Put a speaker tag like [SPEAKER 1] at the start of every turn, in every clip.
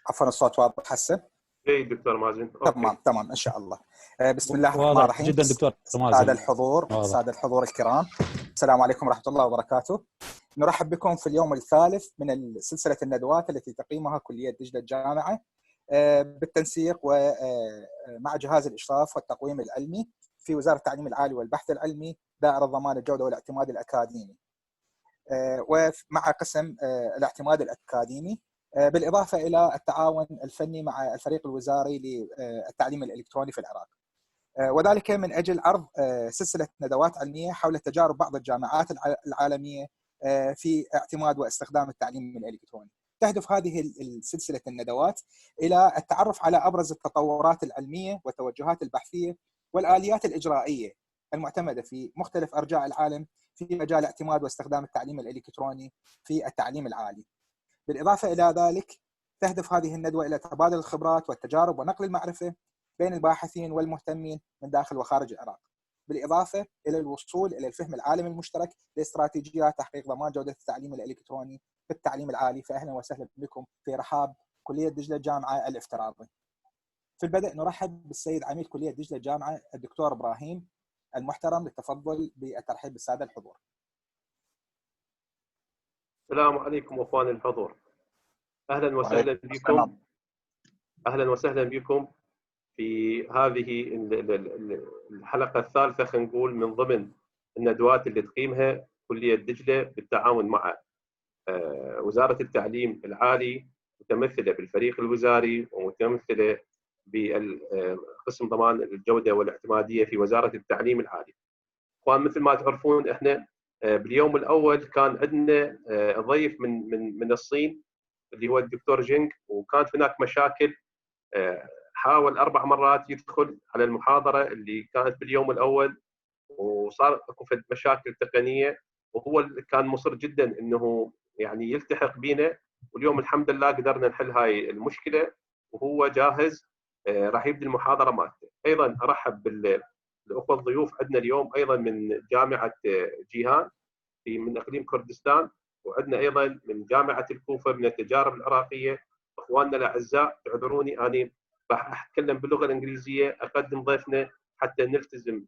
[SPEAKER 1] عفوا الصوت واضح هسه؟
[SPEAKER 2] اي دكتور مازن.
[SPEAKER 1] تمام ان شاء الله. بسم الله الرحمن الرحيم.
[SPEAKER 3] جدا دكتور مازن.
[SPEAKER 1] السادة الحضور الكرام، السلام عليكم ورحمة الله وبركاته. نرحب بكم في اليوم الثالث من سلسلة الندوات التي تقيمها كلية دجلة جامعة بالتنسيق ومع جهاز الإشراف والتقويم العلمي في وزارة التعليم العالي والبحث العلمي دائرة ضمان الجودة والاعتماد الأكاديمي، ومع قسم الاعتماد الأكاديمي، بالإضافة إلى التعاون الفني مع الفريق الوزاري للتعليم الإلكتروني في العراق، وذلك من أجل عرض سلسلة ندوات علمية حول تجارب بعض الجامعات العالمية في اعتماد واستخدام التعليم الإلكتروني. تهدف هذه السلسلة الندوات إلى التعرف على أبرز التطورات العلمية والتوجهات البحثية والآليات الإجرائية المعتمدة في مختلف أرجاء العالم في مجال اعتماد واستخدام التعليم الإلكتروني في التعليم العالي. بالإضافة إلى ذلك تهدف هذه الندوة إلى تبادل الخبرات والتجارب ونقل المعرفة بين الباحثين والمهتمين من داخل وخارج العراق، بالإضافة إلى الوصول إلى الفهم العالمي المشترك لاستراتيجيات تحقيق ضمان جودة التعليم الإلكتروني في التعليم العالي. فأهلا وسهلا بكم في رحاب كلية دجلة جامعة الافتراضي. في البدء نرحب بالسيد عميد كلية دجلة جامعة الدكتور إبراهيم المحترم للتفضل بالترحيب بالسادة الحضور.
[SPEAKER 2] السلام عليكم اخواني الحضور، اهلا وسهلا بكم. اهلا وسهلا بكم في هذه الحلقه الثالثه، خلينا نقول من ضمن الندوات اللي تقيمها كليه دجله بالتعاون مع وزاره التعليم العالي، متمثله بالفريق الوزاري ومتمثله بقسم ضمان الجوده والاعتماديه في وزاره التعليم العالي. اخوان مثل ما تعرفون احنا باليوم الاول كان عندنا ضيف من الصين اللي هو الدكتور جينغ، وكانت هناك مشاكل، حاول 4 مرات يدخل على المحاضره اللي كانت باليوم الاول وصار اكو مشاكل تقنيه، وهو كان مصر جدا انه يعني يلتحق بينا، واليوم الحمد لله قدرنا نحل هاي المشكله وهو جاهز راح يبدي المحاضره مالته. ايضا ارحب بالاخوه الضيوف عندنا اليوم ايضا من جامعه جيهان من اقليم كردستان، وعندنا ايضا من جامعه الكوفه من التجارب العراقيه. اخواننا الاعزاء تعذروني اني راح اتكلم باللغه الانجليزيه، اقدم ضيفنا حتى نلتزم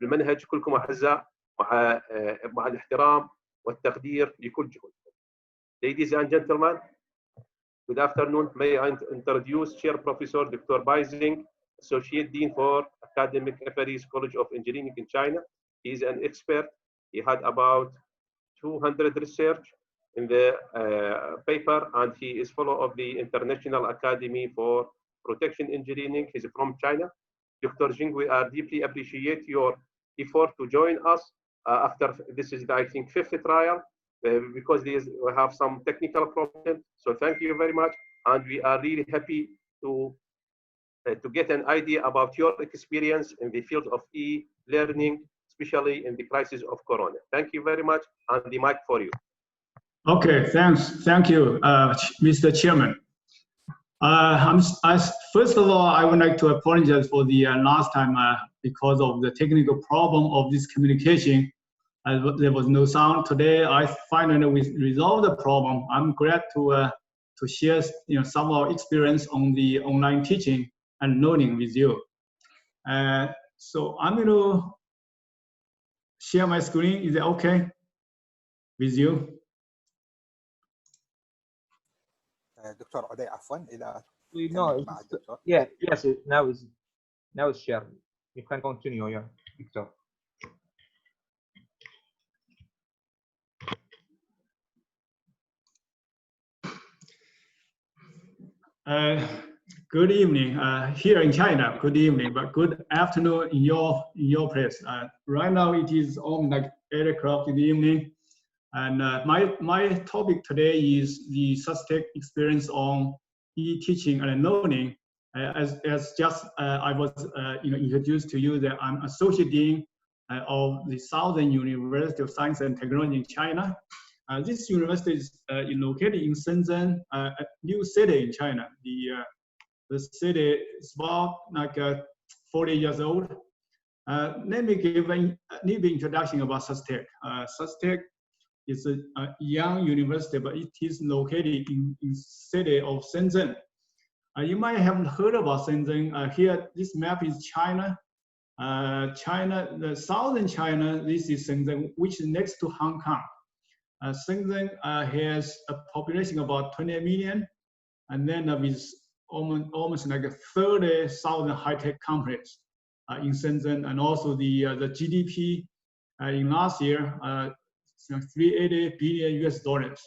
[SPEAKER 2] بالمنهج. كلكم اعزاء مع الاحترام والتقدير لكل جهودكم. Ladies and gentlemen, good afternoon. May I introduce Chair Professor Dr. Baizing, Associate Dean for Academic Affairs, College of Engineering in China. He is an expert. He had about 200 research in the paper, and he is fellow of the International Academy for Protection Engineering. He's from China. Dr. Jing, we are deeply appreciate your effort to join us after this is the, I think, 5th trial because we have some technical problems. So thank you very much, and we are really happy to get an idea about your experience in the field of e-learning, especially in the crisis of Corona. Thank you very much, and the mic for you.
[SPEAKER 4] Okay, thanks. Thank you, Mr. Chairman. First of all, I would like to apologize for the last time because of the technical problem of this communication. There was no sound. Today, I finally resolved the problem. I'm glad to share some of our experience on the online teaching and learning with you. So I'm going to share my screen. Is it okay with you?
[SPEAKER 1] دكتور عدي عفوا إذا
[SPEAKER 5] مع الدكتور. Yes, now it's shared. You can continue, yeah, Victor.
[SPEAKER 4] Good evening here in China. Good evening, but good afternoon in your place. Right now it is on like 8 o'clock in the evening, and my topic today is the sustained experience on e-teaching and learning. As just I was introduced to you that I'm associate dean of the Southern University of Science and Technology in China. This university is located in Shenzhen, a new city in China. The city is about like 40 years old. Let me give a little introduction about SUSTEC. SUSTEC It's a young university, but it is located in city of Shenzhen. You might have heard about Shenzhen. Here, this map is China. The southern China, this is Shenzhen, which is next to Hong Kong. Shenzhen has a population about 20 million, and then with almost like 30,000 high-tech companies in Shenzhen, and also the GDP in last year, 380 billion US dollars.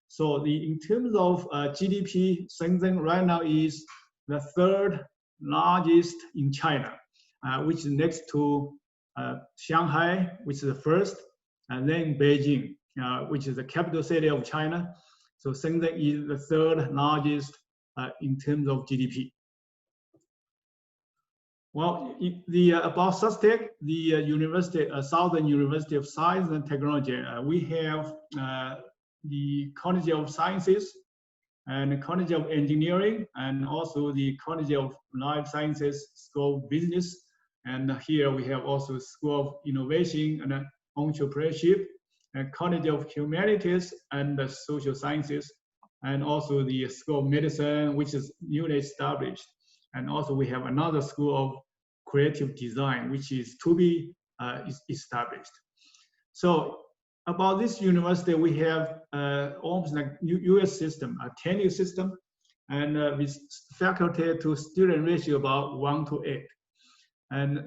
[SPEAKER 4] So in terms of GDP, Shenzhen right now is the third largest in China, which is next to Shanghai, which is the first, and then Beijing, which is the capital city of China. So Shenzhen is the third largest in terms of GDP. Well, about SUSTEC, the Southern University of Science and Technology, we have the College of Sciences and the College of Engineering, and also the College of Life Sciences, School of Business. And here we have also School of Innovation and Entrepreneurship, and College of Humanities and Social Sciences, and also the School of Medicine, which is newly established. And also we have another School of Creative Design, which is to be established. So about this university, we have almost like US system, a tenure system, and with faculty to student ratio about 1:8. And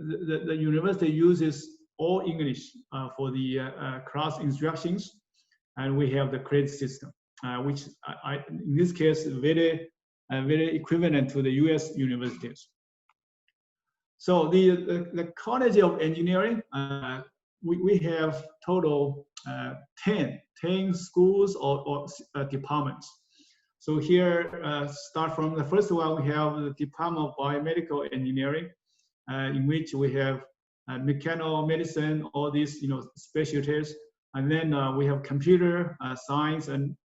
[SPEAKER 4] the university uses all English for the class instructions, and we have the credit system, which in this case very equivalent to the US universities. So the College of Engineering, we have total 10 schools or departments. So here, start from the first one, we have the Department of Biomedical Engineering, in which we have mechanical medicine, all these specialties, and then we have computer science and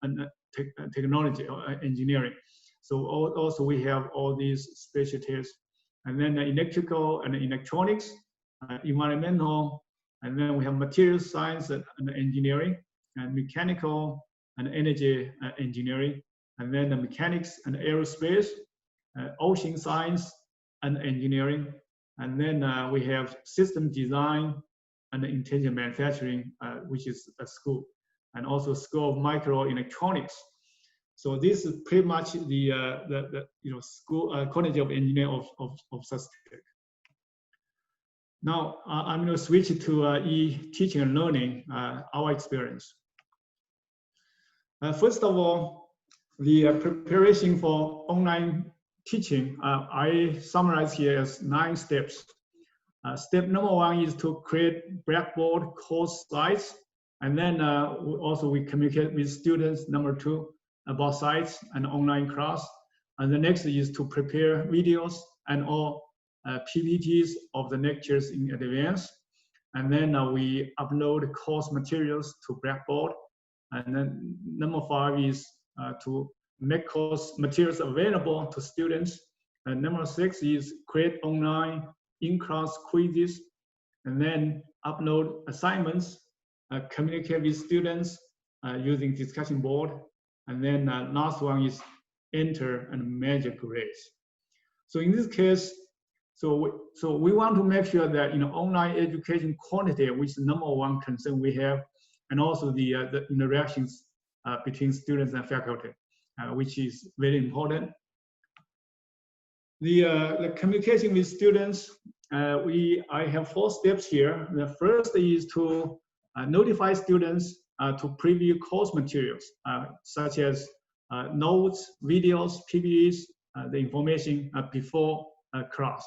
[SPEAKER 4] technology engineering. So also we have all these specialties, and then electrical and electronics, environmental, and then we have material science and engineering, and mechanical and energy engineering, and then the mechanics and aerospace, ocean science and engineering, and then we have system design and intelligent manufacturing, which is a school, and also School of Microelectronics. So this is pretty much the school College of Engineering of SUSTEC. Now I'm going to switch to e-teaching and learning, our experience. First of all, the preparation for online teaching, I summarize here as 9 steps. Step number 1 is to create Blackboard course slides, and then we communicate with students. Number 2, about sites and online class, and the next is to prepare videos and all PPTs of the lectures in advance, and then we upload course materials to Blackboard, and then number 5 is to make course materials available to students, and number 6 is create online in-class quizzes, and then upload assignments, communicate with students using discussion board, and then last one is enter and measure grades. So in this case, so we want to make sure that online education quality, which is the number 1 concern we have, and also the interactions between students and faculty, which is very important. The communication with students, I have 4 steps here. The first is to notify students to preview course materials, such as notes, videos, PPTs, the information before class.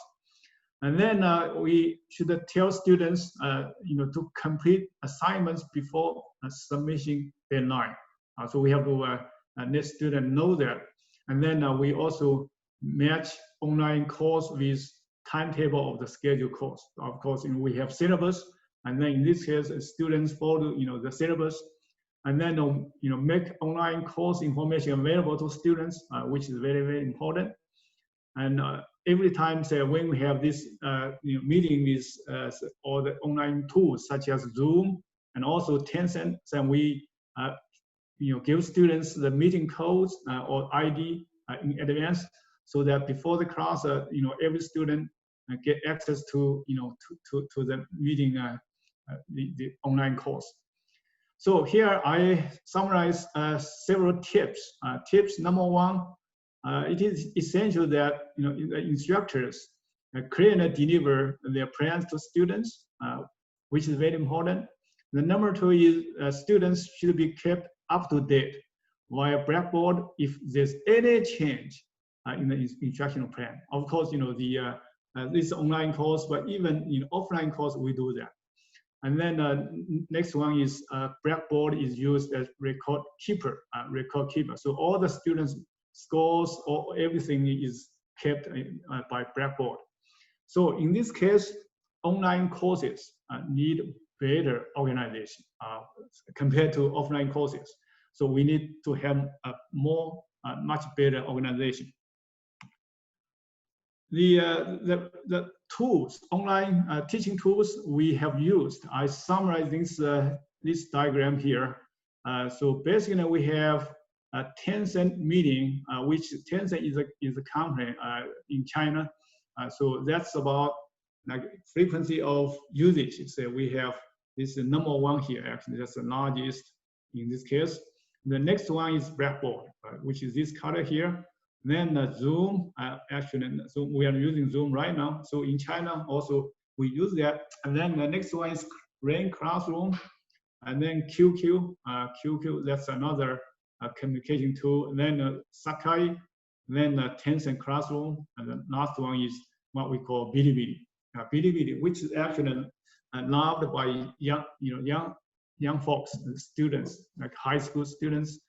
[SPEAKER 4] And then we should tell students to complete assignments before submission deadline. So we have to let students know that. And then we also match online course with timetable of the scheduled course. Of course, we have syllabus, and then in this case, students follow the syllabus, and then make online course information available to students, which is very, very important. And every time, say, when we have this meeting with all the online tools such as Zoom and also Tencent, then we give students the meeting codes or ID in advance, so that before the class, every student get access to to the meeting, the online course. So here I summarize several tips. Tips number one, it is essential that the instructors clearly deliver their plans to students, which is very important. The number two is students should be kept up to date via Blackboard if there's any change in the instructional plan. Of course, this online course, but even in offline course, we do that. And then next one is Blackboard is used as record keeper. So all the students' scores or everything is kept by Blackboard. So in this case, online courses need better organization compared to offline courses. So we need to have much better organization. The tools, online teaching tools we have used, I summarize this diagram here. So basically we have a Tencent meeting, which Tencent is a company in China. So that's about like frequency of usage. So we have this number one here, actually that's the largest in this case. The next one is Blackboard, which is this color here. Then Zoom, Zoom, we are using Zoom right now. So in China also we use that. And then the next one is Rain Classroom, and then QQ. QQ, that's another communication tool. And then Sakai, then Tencent Classroom, and the last one is what we call Bilibili. Bilibili, which is actually loved by young folks, students, like high school students,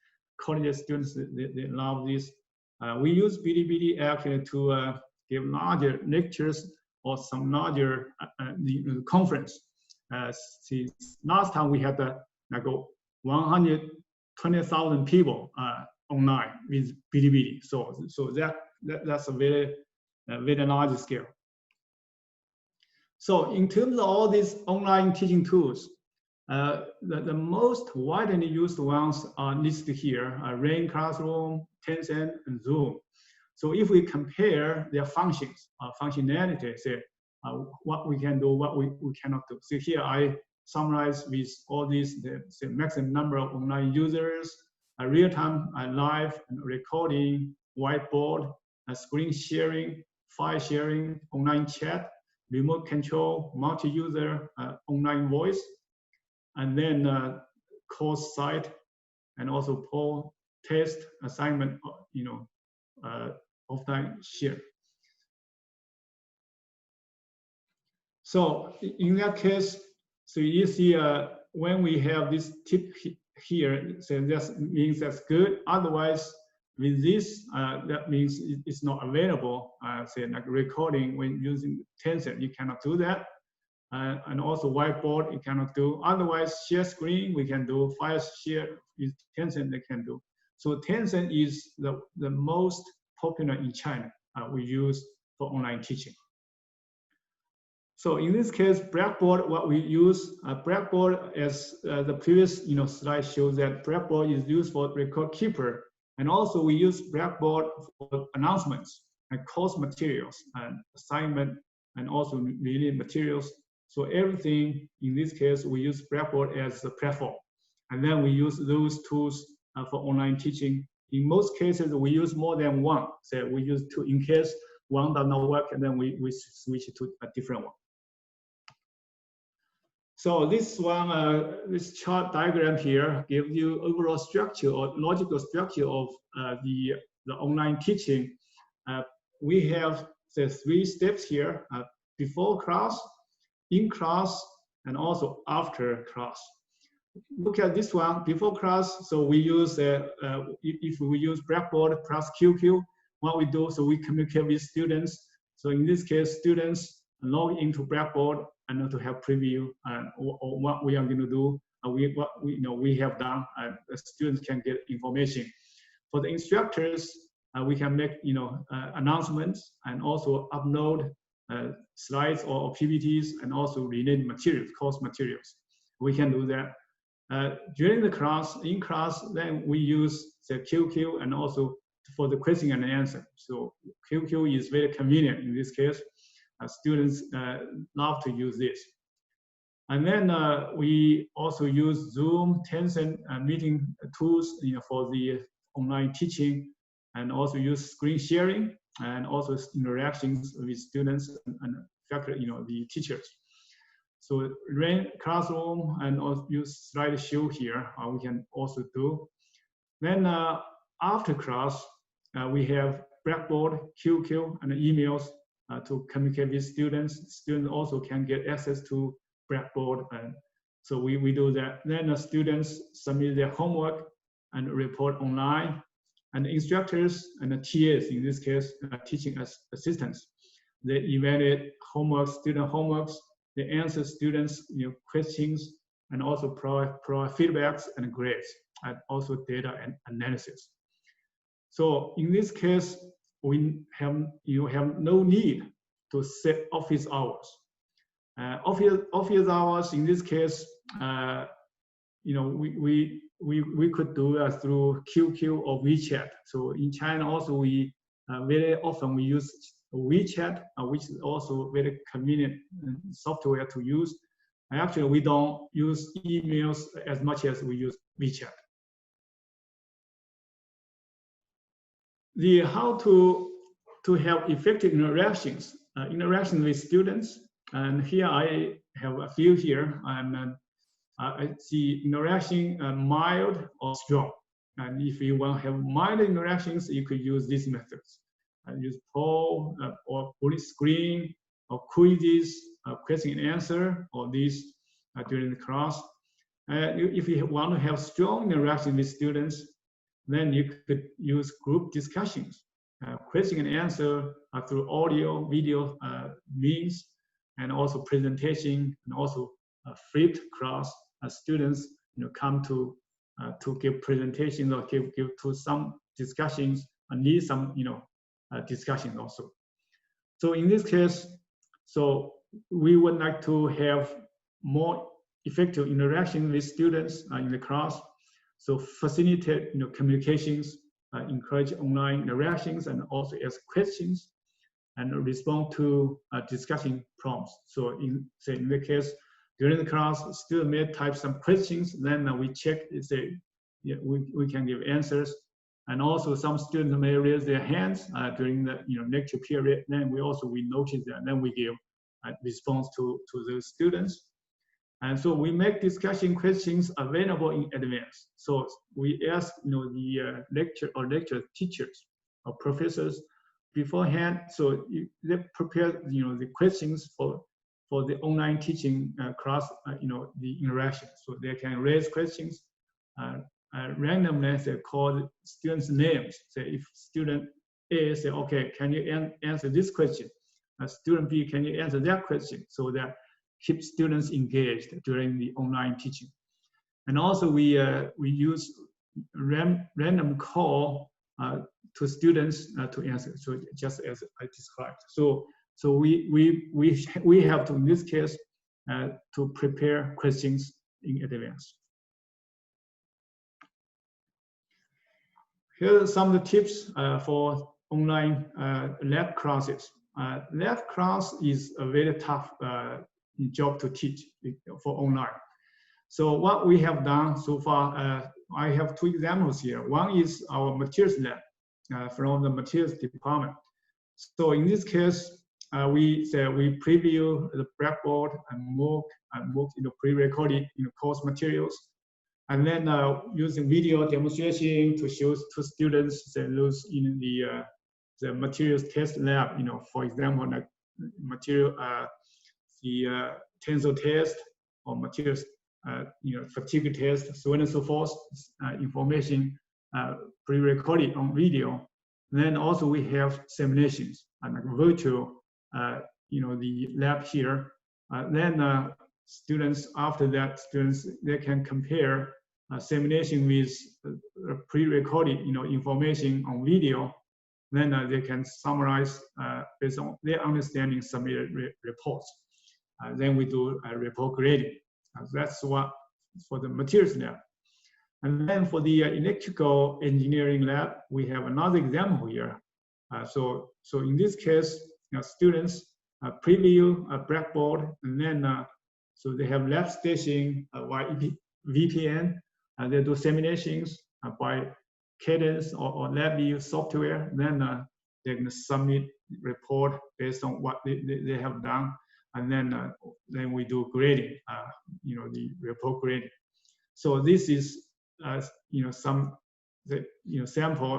[SPEAKER 4] college students. They love this. We use Bilibili actually to give larger lectures or some larger conference. See, last time we had like 120,000 people online with Bilibili. So that's a very large scale. So in terms of all these online teaching tools, the most widely used ones are listed here: Rain Classroom, Tencent, and Zoom. So if we compare their functions, functionality, say what we can do, what we cannot do. So here I summarize with all these the maximum number of online users, real-time live recording, whiteboard, screen sharing, file sharing, online chat, remote control, multi-user, online voice, and then course site, and also poll, test, assignment, offline share. So in that case, so you see when we have this tip here, so that means that's good. Otherwise, with this, that means it's not available. Say like recording when using Tencent, you cannot do that. And also whiteboard, you cannot do. Otherwise, share screen, we can do. File share with Tencent, they can do. So Tencent is the most popular in China. We use for online teaching. So in this case, Blackboard, what we use, Blackboard, as the previous slide shows, that Blackboard is used for record keeper. And also we use Blackboard for announcements and course materials and assignment and also related materials. So everything in this case, we use Blackboard as a platform. And then we use those tools for online teaching. In most cases, we use more than one. So we use two in case one does not work, and then we switch to a different one. So this one, this chart diagram here gives you overall structure or logical structure of the online teaching. We have the 3 steps here: before class, in class, and also after class. Look at this one, before class. So we use, if we use Blackboard plus QQ, what we do, so we communicate with students. So in this case, students log into Blackboard and to have preview or what we are going to do. We have done. The students can get information. For the instructors, we can make announcements and also upload slides or PPTs and also related materials, course materials. We can do that. during the class, in class, then we use the QQ and also for the question and answer. So QQ is very convenient in this case. Students love to use this. And then we also use Zoom, Tencent meeting tools, for the online teaching, and also use screen sharing and also interactions with students and faculty, the teachers. So run classroom and also use slideshow here. We can also do. Then after class, we have Blackboard, QQ, and emails to communicate with students. Students also can get access to Blackboard, and so we do that. Then the students submit their homework and report online, and the instructors and the TAs, in this case, teaching assistants, they evaluate homework, student homeworks, they answer students' questions, and also provide feedbacks and grades, and also data and analysis. So in this case, you have no need to set office hours. Office hours in this case, we could do through QQ or WeChat. So in China also we very often we use WeChat, which is also very convenient software to use. And actually, we don't use emails as much as we use WeChat. How to have effective interactions with students. And here I have a few here, and I see interaction mild or strong. And if you want to have mild interactions, you could use these methods. Use poll or bullet screen or quizzes, question and answer, or these during the class. If you want to have strong interaction with students, then you could use group discussions, question and answer through audio, video means, and also presentation, and also flipped class. Students come to give presentations or give to some discussions and need some discussion also. So in this case, so we would like to have more effective interaction with students in the class. So facilitate communications, encourage online interactions, and also ask questions and respond to discussion prompts. So in the case during the class, student may type some questions, then we check we can give answers. And also some students may raise their hands during the lecture period. Then we notice that, and then we give a response to those students. And so we make discussion questions available in advance. So we ask the lecture teachers or professors beforehand. So they prepare the questions for the online teaching class, the interaction. So they can raise questions randomly. They call students' names. Say if student A say, okay, can you answer this question? Student B, can you answer that question? So that keep students engaged during the online teaching. And also we use random call to students to answer. So just as I described. So we have to, in this case, to prepare questions in advance. Here are some of the tips for online lab classes. Lab class is a very tough job to teach for online. So what we have done so far, I have two examples here. One is our materials lab from the materials department. So in this case, we preview the Blackboard and MOOC pre-recorded course materials, and then using video demonstration to show to students those in the materials test lab. For example, like material the tensor test or materials fatigue test, so on and so forth. Information pre-recorded on video. Then also we have simulations and virtual. The lab here. Then students, after that, they can compare simulation with pre-recorded information on video. Then they can summarize based on their understanding, submit reports. Then we do report grading. That's what materials lab. And then for the electrical engineering lab, we have another example here. So in this case, students preview a blackboard, and then so they have lab station via VPN, and they do simulations by Cadence or LabVIEW software. Then they can submit report based on what they have done, and then we do grading, the report grading. So this is some sample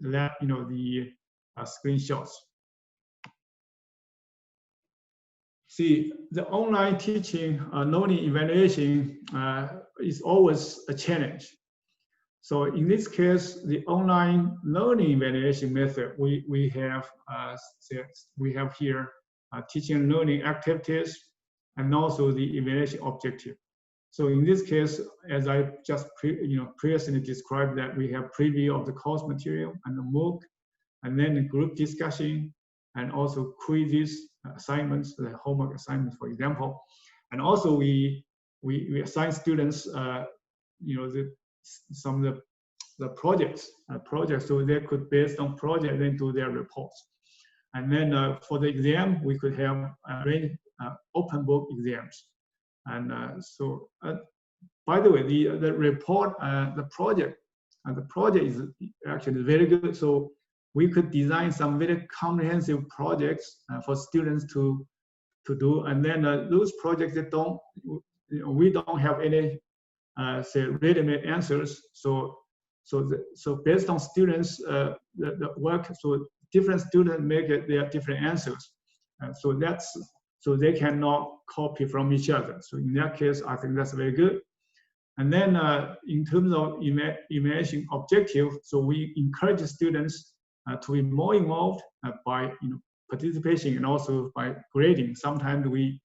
[SPEAKER 4] lab the screenshots. See, the online teaching learning evaluation is always a challenge. So in this case, the online learning evaluation method, we have here teaching and learning activities and also the evaluation objective. So in this case, as I just previously described, that we have preview of the course material and the MOOC, and then the group discussion, and also quizzes, assignments, the homework assignments, for example. And also we assign students, some of the projects, so they could, based on project, then do their reports. And then for the exam, we could have open book exams. And by the way, the report, the project is actually very good. So we could design some very comprehensive projects for students to do. And then those projects that we don't have any say ready-made answers. So based on students the work, so different students make their different answers. So they cannot copy from each other. So in that case, I think that's very good. And then in terms of evaluation objective, so we encourage students to be more involved by participation and also by grading. Sometimes we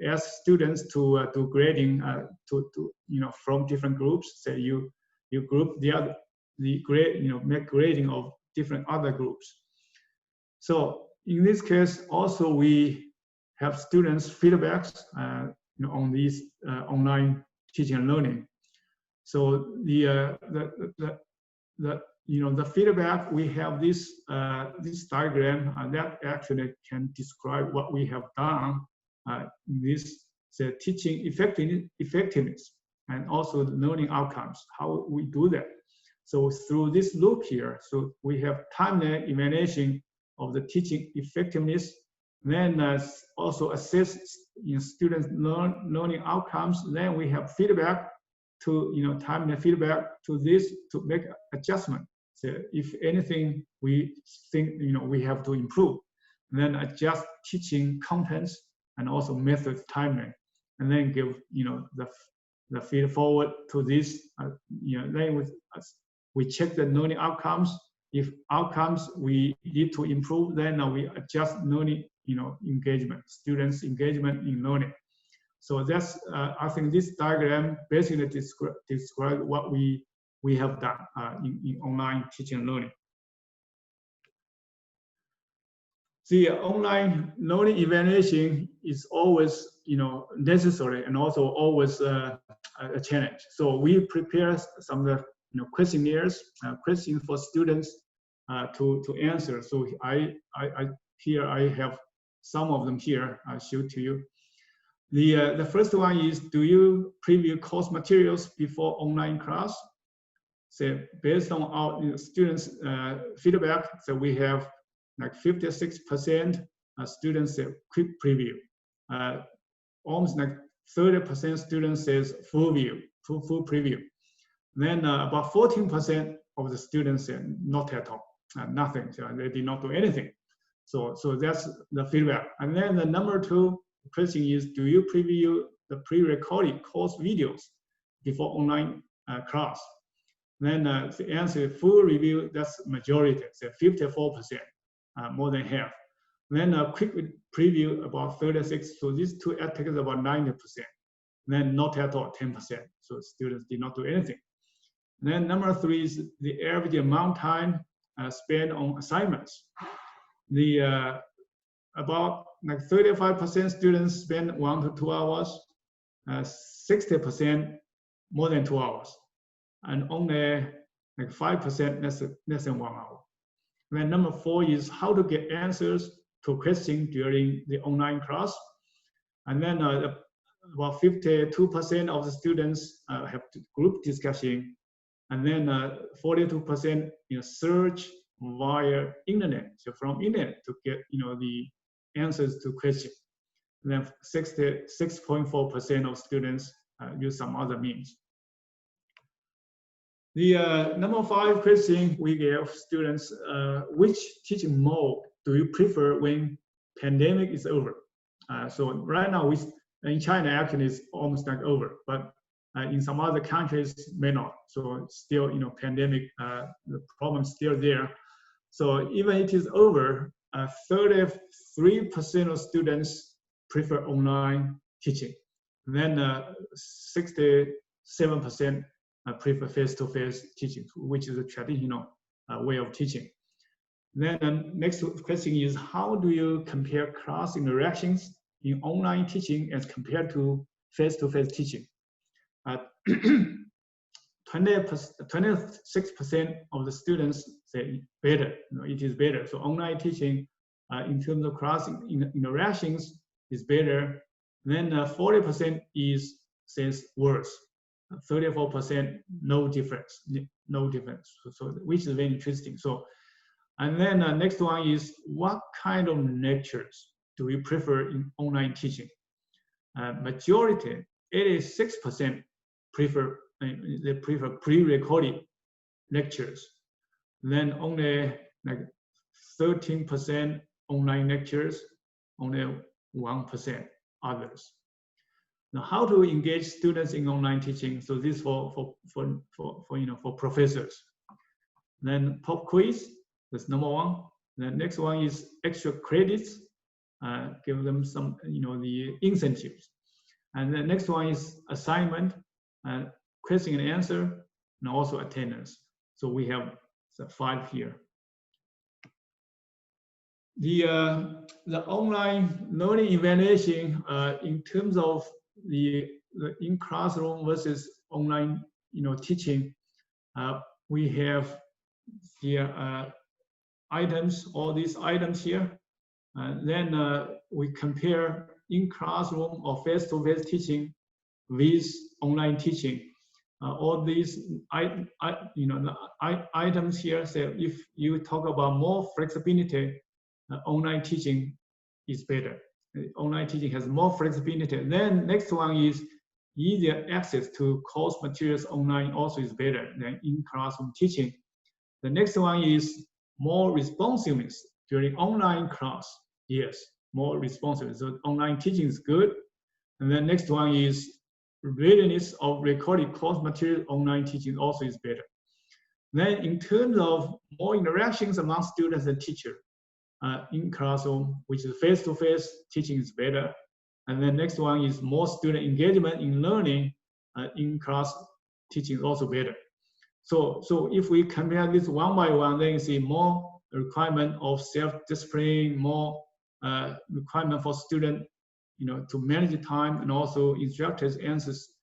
[SPEAKER 4] ask students to do grading from different groups. Say you group the grade, make grading of different other groups. So in this case, also we have students feedbacks on these online teaching and learning. So the feedback, we have this diagram that actually can describe what we have done in this teaching effectiveness and also the learning outcomes, how we do that. So through this loop here, so we have timely evaluation of the teaching effectiveness, then also assess students' learning outcomes. Then we have feedback to timely feedback to this to make adjustment. So if anything we think we have to improve, then adjust teaching contents and also methods timely, and then give the feed forward to this. Then we check the learning outcomes. If outcomes we need to improve, then we adjust learning engagement, students' engagement in learning. So that's I think this diagram basically describes what we have done in online teaching and learning. The online learning evaluation is always necessary and also always a challenge. So we prepare some of the questionnaires, questions for students to answer. So here I have some of them here. I'll show to you. The first one is, do you preview course materials before online class? So based on our students' feedback, so we have like 56% students say quick preview. Almost like 30% students says full preview. Then about 14% of the students said not at all, nothing. So they did not do anything. So that's the feedback. And then the number 2 question is, do you preview the pre-recorded course videos before online class? Then the answer, full review, that's majority, so 54%, more than half. Then a quick preview, about 36%. So these two takes about 90%. Then not at all, 10%. So students did not do anything. Then number 3 is the average amount of time spent on assignments. About like 35% students spend 1 to 2 hours. 60% more than 2 hours, and only like 5% less than 1 hour. Then number 4 is how to get answers to questions during the online class. And then about 52% of the students have group discussion, and then 42% search via internet, so from internet to get the answers to questions. And then 66.4% of students use some other means. The number 5 question we gave students: which teaching mode do you prefer when pandemic is over? So right now in China actually it's almost like over, but in some other countries may not. So still, pandemic, the problem is still there. So even it is over, 33% of students prefer online teaching. Then 67% prefer face-to-face teaching, which is a traditional way of teaching. Then next question is, how do you compare class interactions in online teaching as compared to face-to-face teaching? 26% of the students say better, it is better. So online teaching in terms of class interactions is better. Then 40% says worse. 34% no difference, So which is very interesting. So, and then next one is, what kind of lectures do you prefer in online teaching? Majority, 86% prefer pre-recorded lectures. Then only like 13% online lectures, only 1% others. Now, how to engage students in online teaching? So this for professors. Then pop quiz, that's number 1. The next one is extra credits, give them some the incentives. And the next one is assignment, question and answer, and also attendance. So we have 5 here. The online learning evaluation in terms of the in classroom versus online teaching, we have the items, all these items here, and then we compare in classroom or face-to-face teaching with online teaching. All these items here say, if you talk about more flexibility, online teaching is better. Online teaching has more flexibility. Then next one is easier access to course materials online, also is better than in classroom teaching. The next one is more responsiveness during online class. Yes, more responsiveness. So online teaching is good. And then next one is readiness of recorded course material. Online teaching also is better. Then in terms of more interactions among students and teachers, in classroom, which is face-to-face teaching is better. And then next one is more student engagement in learning. In class teaching is also better. So if we compare this one by one, then you see more requirement of self-discipline, more requirement for student, to manage the time, and also instructors answers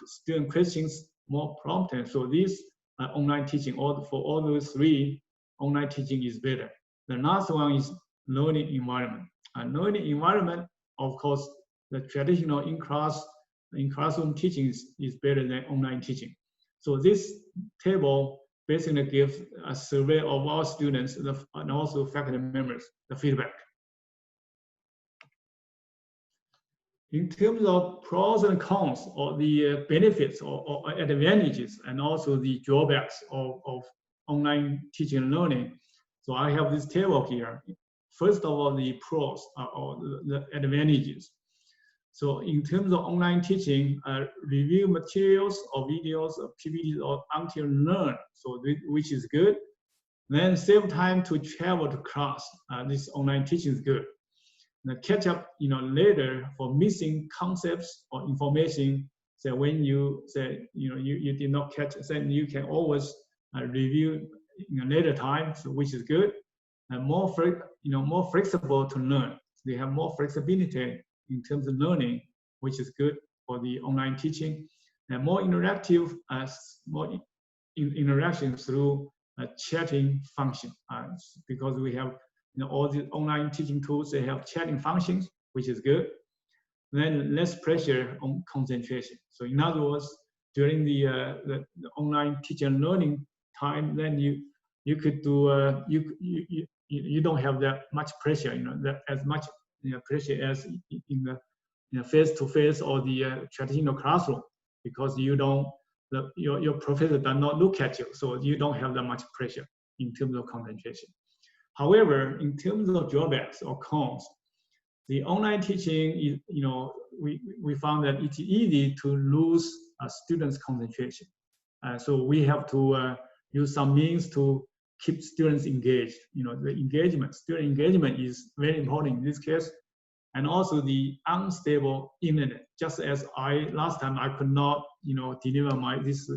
[SPEAKER 4] student questions more promptly. So this online teaching, for all those 3, online teaching is better. The last one is learning environment. Learning environment, of course, the traditional in classroom teaching is better than online teaching. So this table basically gives a survey of our students and also faculty members, the feedback. In terms of pros and cons, or the benefits or advantages, and also the drawbacks of online teaching and learning. So I have this table here. First of all, the pros or the advantages. So in terms of online teaching, review materials or videos or PPTs or until learn, so which is good. Then save time to travel to class. This online teaching is good. Now catch up, later for missing concepts or information. So when you say, you did not catch, then you can always review later time, so which is good. And more flexible to learn. So they have more flexibility in terms of learning, which is good. for the online teaching, and more interactive, interaction through a chatting function. Because we have all the online teaching tools, they have chatting functions, which is good. Then less pressure on concentration. So in other words, during the online teaching and learning time, then you could do you don't have that much pressure, that as much pressure as in the face-to-face or the traditional classroom, because you don't your professor does not look at you, so you don't have that much pressure in terms of concentration. However, in terms of drawbacks or cons, the online teaching is, we found that it's easy to lose students' concentration. So we have to use some means to keep students engaged. The engagement, student engagement is very important in this case. And also the unstable internet. Just as last time I could not, deliver this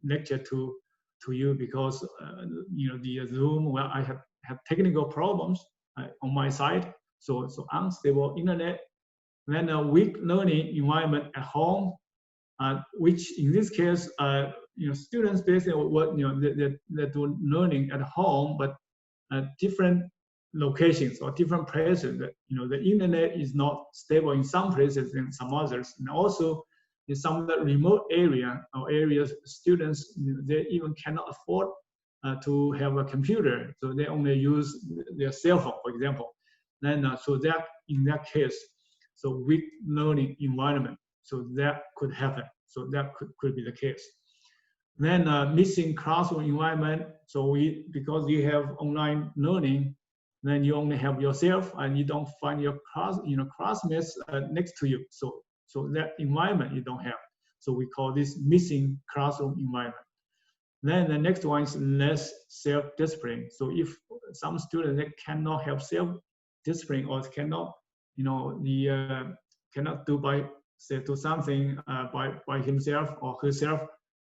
[SPEAKER 4] lecture to you because, the Zoom, well, I have technical problems on my side. So unstable internet, then a weak learning environment at home, which in this case, students basically they do learning at home, but different locations or different places. That the internet is not stable in some places and some others, and also in some of the remote areas, students they even cannot afford to have a computer, so they only use their cell phone, for example. Then so that in that case, so weak learning environment, so that could happen. So that could be the case. Then missing classroom environment. So because you have online learning, then you only have yourself and you don't find your classmates next to you. So that environment you don't have. So we call this missing classroom environment. Then the next one is less self-discipline. So if some students they cannot have self-discipline or cannot, cannot do something by himself or herself.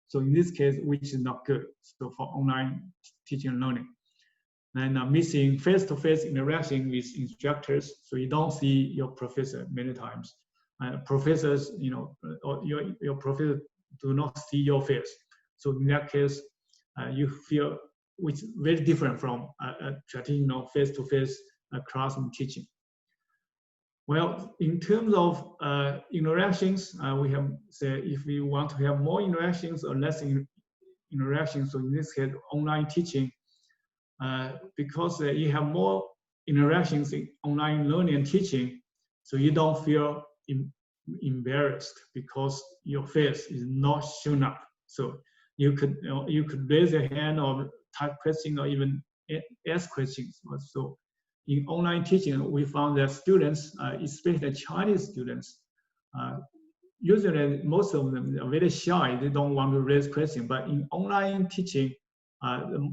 [SPEAKER 4] So in this case, which is not good. So for online teaching and learning. Then missing face-to-face interaction with instructors. So you don't see your professor many times. Professors, or your professor do not see your face. So in that case, you feel which is very different from a traditional face-to-face classroom teaching. Well, in terms of interactions, we have said if we want to have more interactions or less interactions, so in this case, online teaching, because you have more interactions in online learning and teaching, so you don't feel embarrassed because your face is not shown up. So you could raise your hand or type questions or even ask questions. So in online teaching, we found that students, especially Chinese students, usually most of them are very shy. They don't want to raise questions. But in online teaching,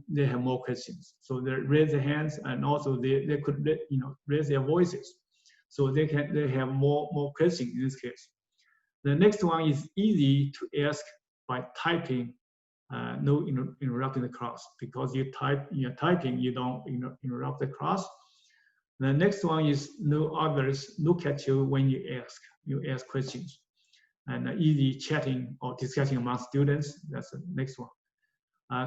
[SPEAKER 4] they have more questions. So they raise their hands, and also they could raise their voices. So they have more questions in this case. The next one is easy to ask by typing, no interrupting the class, because you're typing, you don't interrupt the class. The next one is no others look at you when you ask questions, and easy chatting or discussion among students. That's the next one.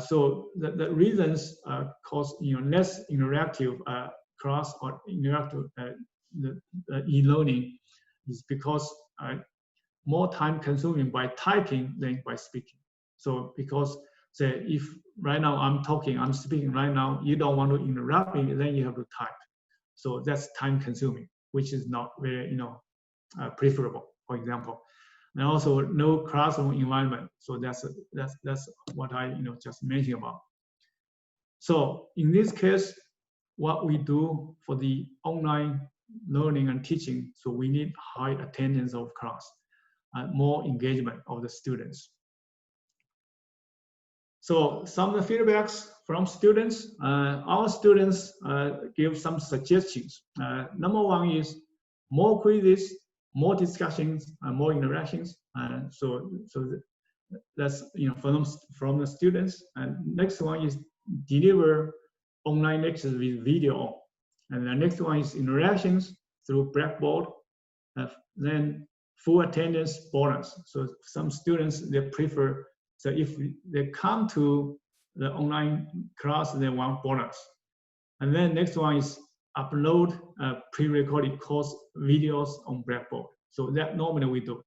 [SPEAKER 4] So the reasons cause less interactive class or interactive e-learning is because more time consuming by typing than by speaking. So because say if right now I'm speaking right now, you don't want to interrupt me, then you have to type. So that's time consuming, which is not very preferable, for example. And also no classroom environment. So that's what I just mentioned about. So in this case, what we do for the online learning and teaching, so we need high attendance of class, more engagement of the students. So some of the feedbacks from students, our students give some suggestions. Number one is more quizzes, more discussions, more interactions. So that's from the students. And next one is deliver online lectures with video. And the next one is interactions through Blackboard. Then full attendance bonus. So some students, they prefer, so if they come to the online class, they want bonus. And then next one is upload pre-recorded course videos on Blackboard. So that normally we do.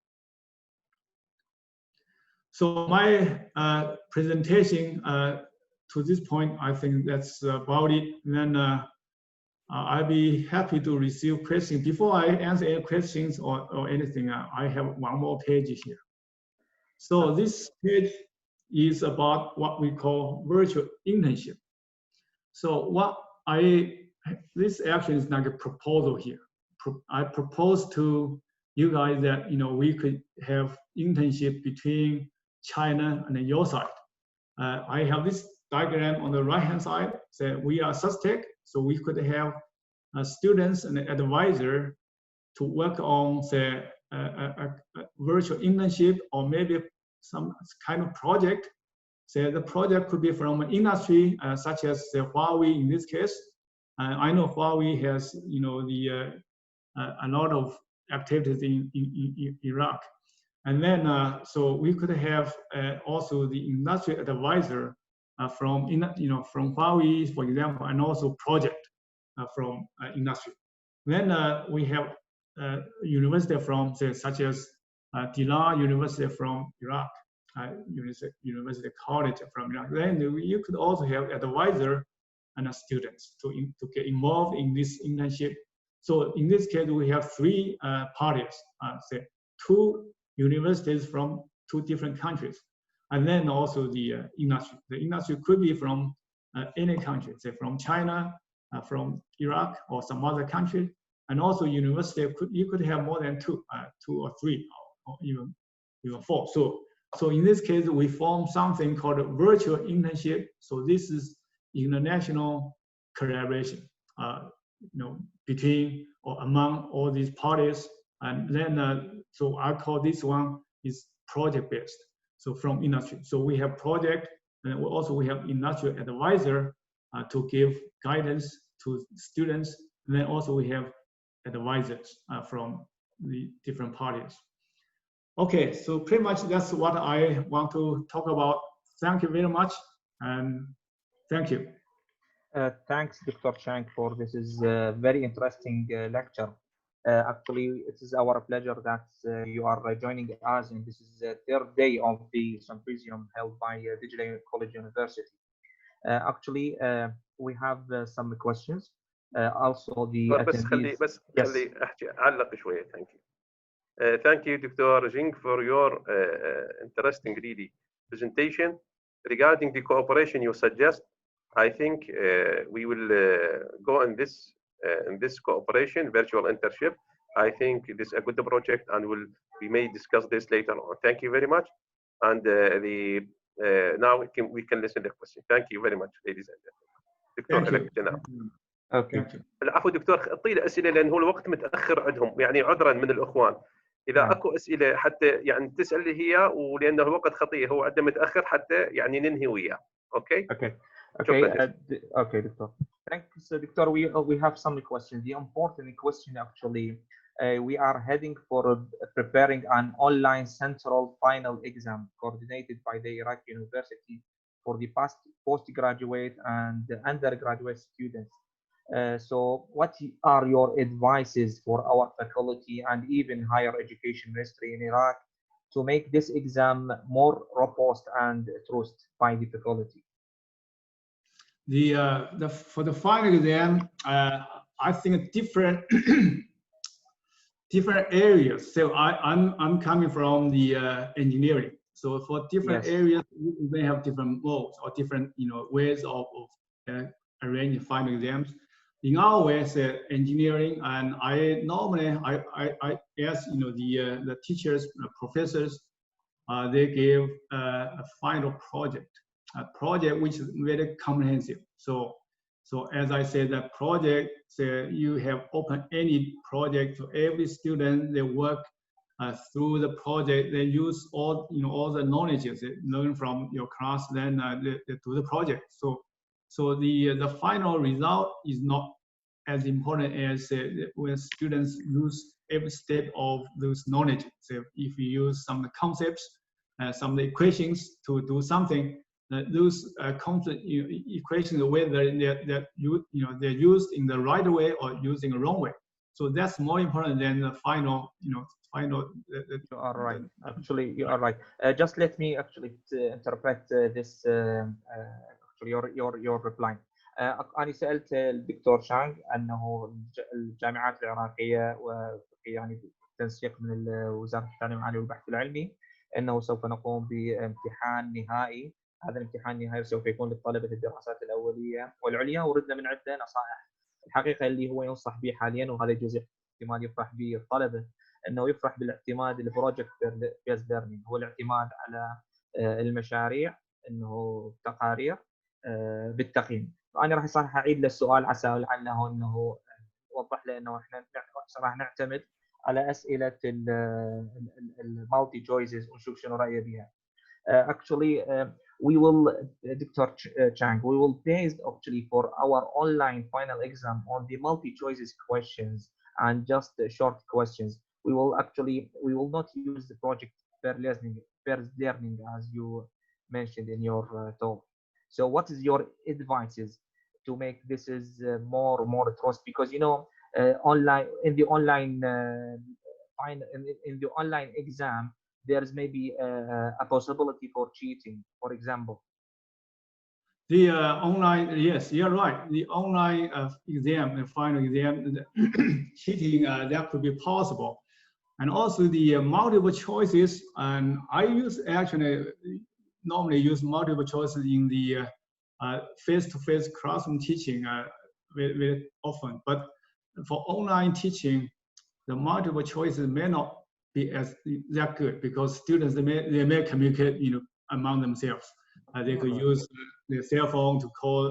[SPEAKER 4] So my presentation to this point, I think that's about it. Then I'll be happy to receive questions. Before I answer any questions or anything, I have one more page here. So this page is about what we call virtual internship. So this actually is like a proposal here. I propose to you guys that we could have internship between China and your side. I have this diagram on the right-hand side. So we are SUSTEC, so we could have students and advisor to work on, say, a virtual internship or maybe some kind of project. So the project could be from an industry such as Huawei in this case. I know Huawei has, a lot of activities in Iraq. And then, so we could have also the industry advisor from Huawei, for example, and also project from industry. Then we have university from, say, such as Dila University from Iraq, University College from Iraq. Then you could also have advisor and students to get involved in this internship. So in this case, we have three parties, say 2 universities from 2 different countries, and then also the industry. The industry could be from any country, say from China, from Iraq, or some other country, and also university you could have more than 2 or 3, or even 4. So in this case, we form something called a virtual internship. So this is international collaboration, between or among all these parties. And then, so I call this one is project-based. So from industry. So we have project, and we have industry advisor to give guidance to students. And then also we have advisors from the different parties. Okay, so pretty much that's what I want to talk about. Thank you very much, and thank you.
[SPEAKER 5] Thanks, Dr. Chang, for this is a very interesting lecture. Actually, it is our pleasure that you are joining us, and this is the 3rd day of the symposium held by Deglet College University. Actually, we have some questions. Also, the attendees.
[SPEAKER 2] خلي احكي اعلق شويه. Thank you. Thank you, Dr. Jing, for your interesting, really, presentation. Regarding the cooperation you suggest, I think we will go in this cooperation, virtual internship. I think this is a good project, and we may discuss this later on. Thank you very much. And now we can listen to the question. Thank you very much, ladies and gentlemen.
[SPEAKER 5] Okay.
[SPEAKER 2] العفو دكتور، اعطينا اسئله لان هو الوقت متاخر عندهم، يعني عذرا من الاخوان. اذا اكو اسئله حتى يعني تسال هي، ولانه الوقت خطيه هو عنده متاخر حتى يعني ننهي وياه. اوكي.
[SPEAKER 5] Okay, Doctor. Thanks, Doctor. We have some questions. The important question, actually, we are heading for preparing an online central final exam coordinated by the Iraq University for the postgraduate and undergraduate students. So what are your advices for our faculty and even higher education ministry in Iraq to make this exam more robust and trusted by the faculty?
[SPEAKER 4] For the final exam, I think different different areas. So I'm coming from the engineering. So for different areas, we may have different modes or different ways of arranging final exams. In our way, engineering, and I normally ask the teachers, professors, they give a final project. A project which is very comprehensive. So as I said, that project, you have open any project to every student. They work through the project. They use all the knowledge they learn from your class. Then they do the project. So the final result is not as important as when students use every step of those knowledge. So if you use some concepts, some equations to do something, those equations, whether they're used in the right way or used in the wrong way. So that's more important than the final,
[SPEAKER 5] You are right. Actually, you are right. Just let me actually interpret this. Actually, your reply. أنا سألت الدكتور شانغ أنه الجامعات العراقية يعني تنسيق من وزارة التعليم العالي والبحث العلمي أنه سوف نقوم بامتحان نهائي. هذا الامتحان النهائي سوف يكون لطلبة الدراسات الأولية والعليا، وردنا من عدة نصائح. الحقيقة اللي هو ينصح به حاليا، وهذا جزء احتمال يفرح به الطلبة، أنه يفرح بالاعتماد البروجكت بيز ليرنينج، هو الاعتماد على المشاريع، أنه تقارير بالتقييم. أنا راح صراحة أعيد له السؤال عسى لعله أنه وضح له أنه إحنا راح نعتمد على أسئلة المالتي choices ونشوف شنو رأيه بها. Actually, we will, Dr. Chang, we will base actually for our online final exam on the multi choices questions and just short questions. We will not use the project per learning as you mentioned in your talk. So what is your advices to make this is more trust? Because online in the online exam, there's maybe a possibility for cheating, for example.
[SPEAKER 4] The online, yes, you're right. The online exam, the final exam, cheating, that could be possible. And also the multiple choices, and I normally use multiple choices in the face-to-face classroom teaching very often. But for online teaching, the multiple choices may not be that good, because students they may communicate among themselves. They could use their cell phone to call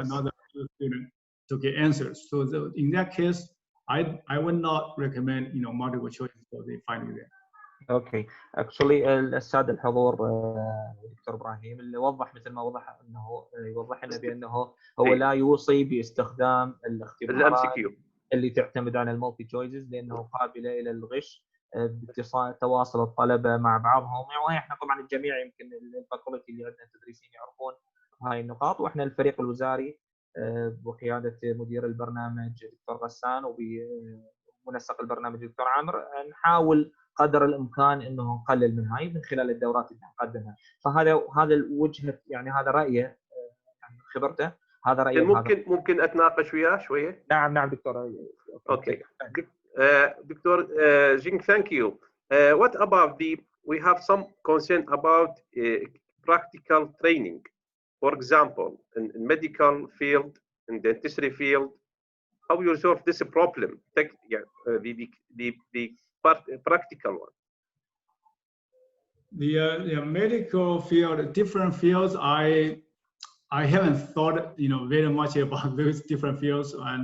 [SPEAKER 4] another student to get answers. So in that case, I would not recommend multiple choices for the final exam.
[SPEAKER 5] اوكي اكشولي الساده الحضور دكتور ابراهيم اللي وضح مثل ما وضح انه يوضح لنا بانه هو لا يوصي باستخدام الاختبارات اللي تعتمد على المالتي تشويسز لانه قابله الى الغش باتصال تواصل الطلبه مع بعضهم. واحنا طبعا الجميع يمكن الفاكولتي اللي عندنا تدريسين يعرفون هاي النقاط، واحنا الفريق الوزاري بقياده مدير البرنامج دكتور غسان ومنسق البرنامج دكتور عامر نحاول قدر الامكان انه نقلل من هاي من خلال الدورات اللي نقدمها. فهذا وجهه يعني هذا رايه يعني خبرته، هذا رايه.
[SPEAKER 2] ممكن اتناقش وياه شويه؟
[SPEAKER 5] نعم دكتور.
[SPEAKER 2] اوكي دكتور Jing, thank you. What about we have some concern about practical training, for example in medical field, in dentistry field. How you resolve this problem? The practical one.
[SPEAKER 4] The medical field, different fields, I haven't thought very much about those different fields. And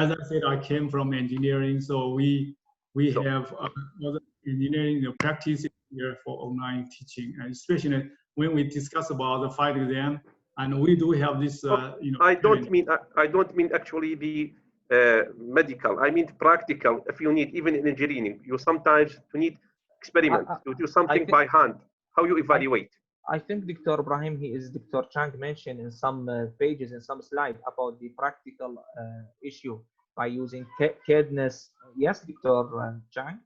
[SPEAKER 4] as I said, I came from engineering, so we have engineering practice here for online teaching, and especially when we discuss about the final exam, and we do have this.
[SPEAKER 2] I don't mean actually the medical. I mean practical. If you need, even in engineering, you sometimes need experiments to do something by hand. How you evaluate?
[SPEAKER 5] I think Dr. Ibrahim, Dr. Chang mentioned in some pages, in some slides about the practical issue by using cadence. Yes, Dr. Chang?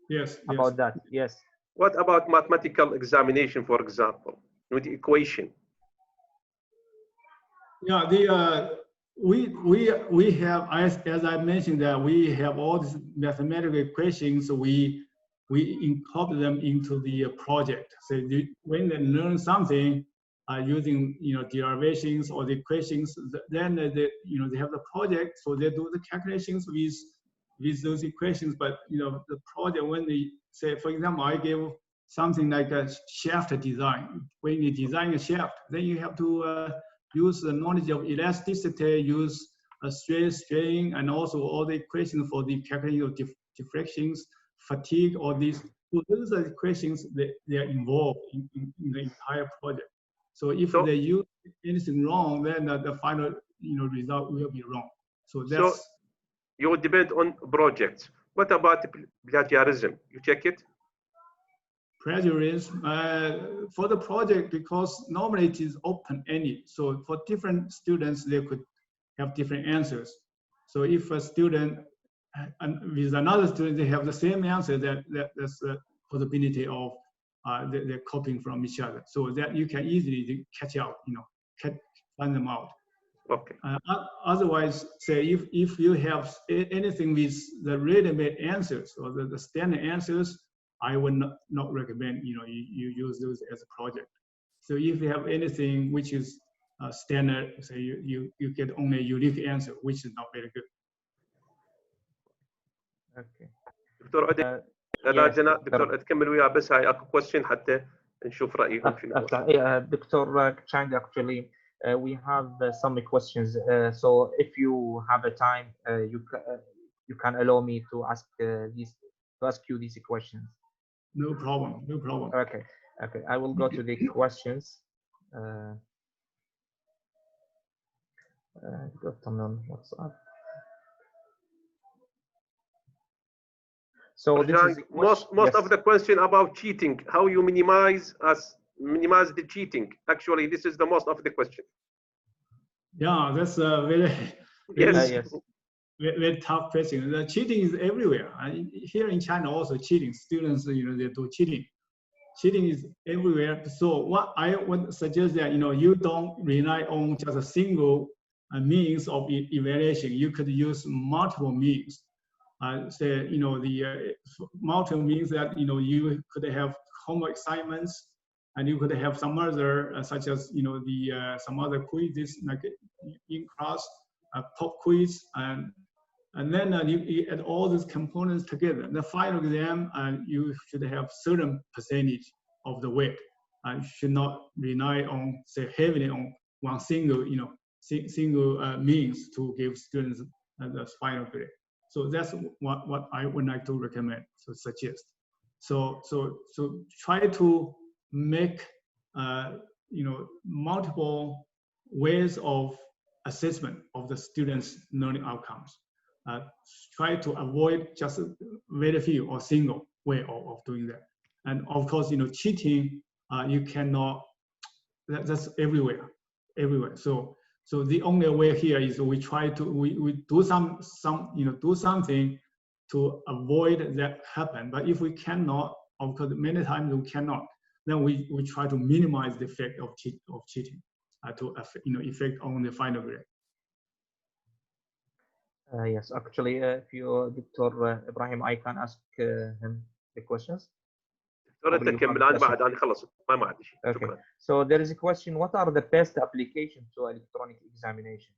[SPEAKER 4] Yes.
[SPEAKER 5] About that, yes.
[SPEAKER 2] What about mathematical examination, for example, with the equation?
[SPEAKER 4] Yeah, we have, as I mentioned, that we have all these mathematical equations. We incorporate them into the project. So when they learn something using derivations or the equations, then they have the project, so they do the calculations with those equations. But the project, when they say, for example, I give something like a shaft design. When you design a shaft, then you have to use the knowledge of elasticity, use a strain, and also all the equations for the calculation of diffractions, fatigue, all these. So those are equations that they are involved in the entire project. So if they use anything wrong, then the final result will be wrong. So that's.
[SPEAKER 2] So you depend on projects. What about plagiarism? You check it?
[SPEAKER 4] Plagiarism for the project, because normally it is open-ended. So for different students, they could have different answers. So if a student with another student, they have the same answer, that's the possibility of they're copying from each other. So that you can easily catch out, find them out.
[SPEAKER 2] Okay.
[SPEAKER 4] Otherwise, say if you have anything with the ready-made answers or the standard answers, I would not recommend you use those as a project. So if you have anything which is standard, say you get only a unique answer, which is not very good.
[SPEAKER 5] Okay.
[SPEAKER 2] دكتور عدي دكتور تكمل وياه بس هاي اكو كويستشن حتى نشوف رايهم شنو.
[SPEAKER 5] دكتور Chang, actually we have some questions. So if you have a time, you can allow me to ask you these questions.
[SPEAKER 4] No problem. No problem.
[SPEAKER 5] Okay. Okay. I will go to the questions. Got them on WhatsApp. So this is
[SPEAKER 2] most of the question about cheating. How you minimize the cheating? Actually, this is the most of the question.
[SPEAKER 4] Yeah, that's a very tough question. The cheating is everywhere. Here in China, also cheating. Students, they do cheating. Cheating is everywhere. So what I would suggest that you don't rely on just a single means of evaluation. You could use multiple means. Say the multiple means that you could have homework assignments, and you could have some other such as some other quizzes like in class, pop quiz, and then you add all these components together. The final exam, you should have certain percentage of the weight. You should not rely on, say, heavily on one single, single means to give students the final grade. So that's what I would like to recommend, suggest. So try to make multiple ways of assessment of the students' learning outcomes. Try to avoid just very few or single way of doing that. And of course, cheating, you cannot. That's everywhere. So the only way here is we try to we do do something to avoid that happen. But if we cannot, of course, many times we cannot, then we try to minimize the effect of cheating to effect on the final grade.
[SPEAKER 5] Yes, actually, if you, Dr. Ibrahim, I can ask him the questions. Okay. So there is a question: what are the best applications to electronic examination?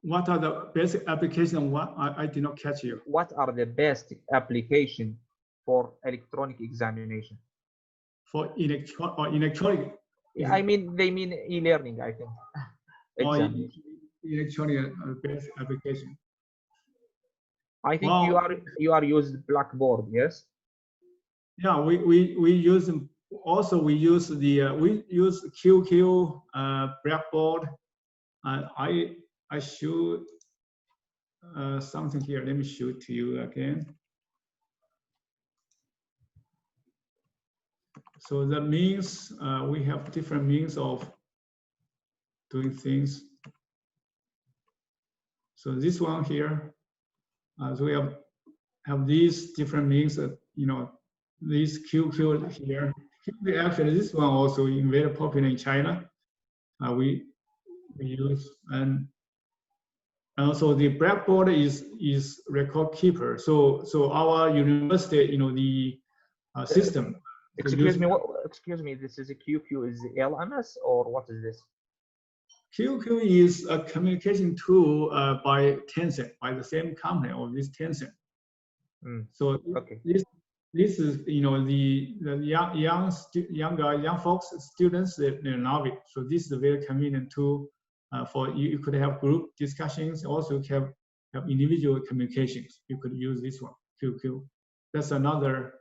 [SPEAKER 4] What are the best applications? What I did not catch you.
[SPEAKER 5] What are the best application for electronic examination?
[SPEAKER 4] For electronic?
[SPEAKER 5] Yeah, I mean they mean e-learning, I think.
[SPEAKER 4] Electronic best application.
[SPEAKER 5] I think you are used Blackboard, yes.
[SPEAKER 4] Yeah, we use them. Also, we use we use QQ, Blackboard. I show something here. Let me show it to you again. So that means we have different means of doing things. So this one here, so we have these different means that this QQ here. Actually, this one also is very popular in China. We use and also the Blackboard is record keeper. So our university, the system.
[SPEAKER 5] Excuse me. This is a QQ. Is it LMS or what is this?
[SPEAKER 4] QQ is a communication tool by Tencent, by the same company of this Tencent. So
[SPEAKER 5] okay.
[SPEAKER 4] This is the young folks, students, they love it. So this is a very convenient tool for you could have group discussions. Also have individual communications. You could use this one, QQ. That's another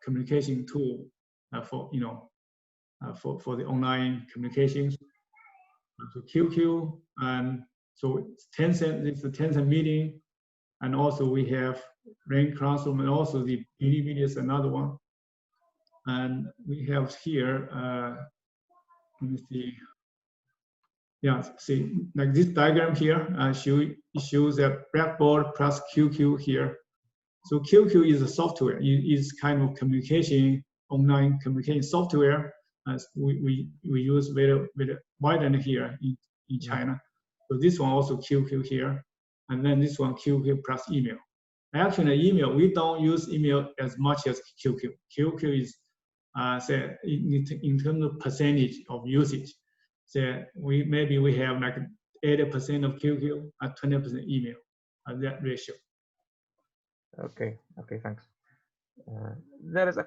[SPEAKER 4] communication tool for for the online communications. So QQ, and So Tencent, it's the Tencent meeting, and also we have Rain Classroom, and also the Bilibili is another one. And we have here, let me see. Yeah, see, like this diagram here shows that Blackboard plus QQ here. So QQ is a software. It is kind of communication, online communication software. As we use very widely here in China. So this one also QQ here, and then this one QQ plus email. Actually, email, we don't use email as much as QQ. QQ is say in terms of percentage of usage. So maybe we have like 80% of QQ and 20% email, that ratio.
[SPEAKER 5] Okay, thanks. There's a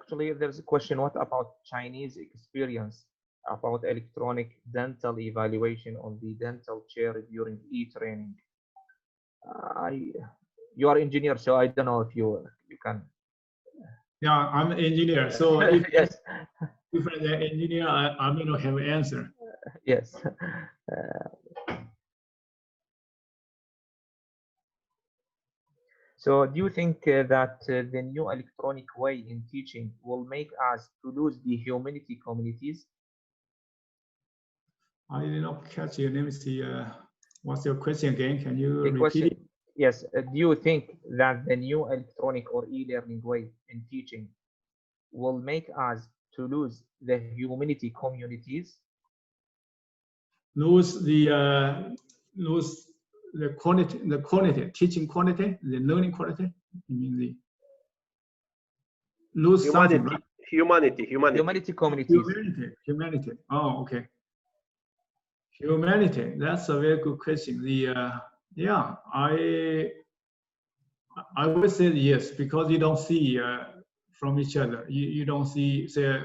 [SPEAKER 5] question, what about Chinese experience about electronic dental evaluation on the dental chair during e-training? You are engineer, so I don't know if you can.
[SPEAKER 4] Yeah, I'm an engineer, so if,
[SPEAKER 5] yes.
[SPEAKER 4] if I'm an engineer, I may not have an answer.
[SPEAKER 5] Yes. So do you think that the new electronic way in teaching will make us to lose the humanity communities?
[SPEAKER 4] I did not catch you. Let me see. What's your question again? Can you
[SPEAKER 5] The
[SPEAKER 4] repeat
[SPEAKER 5] question,
[SPEAKER 4] it?
[SPEAKER 5] yes. Do you think that the new electronic or e-learning way in teaching will make us to lose the humanity communities?
[SPEAKER 4] Lose the quality, teaching quality, the learning quality. You mean the lose
[SPEAKER 2] humanity,
[SPEAKER 4] something, right?
[SPEAKER 5] Humanity communities.
[SPEAKER 4] Humanity. Oh, okay. Humanity. That's a very good question. Yeah, I would say yes, because you don't see from each other. You don't see, say,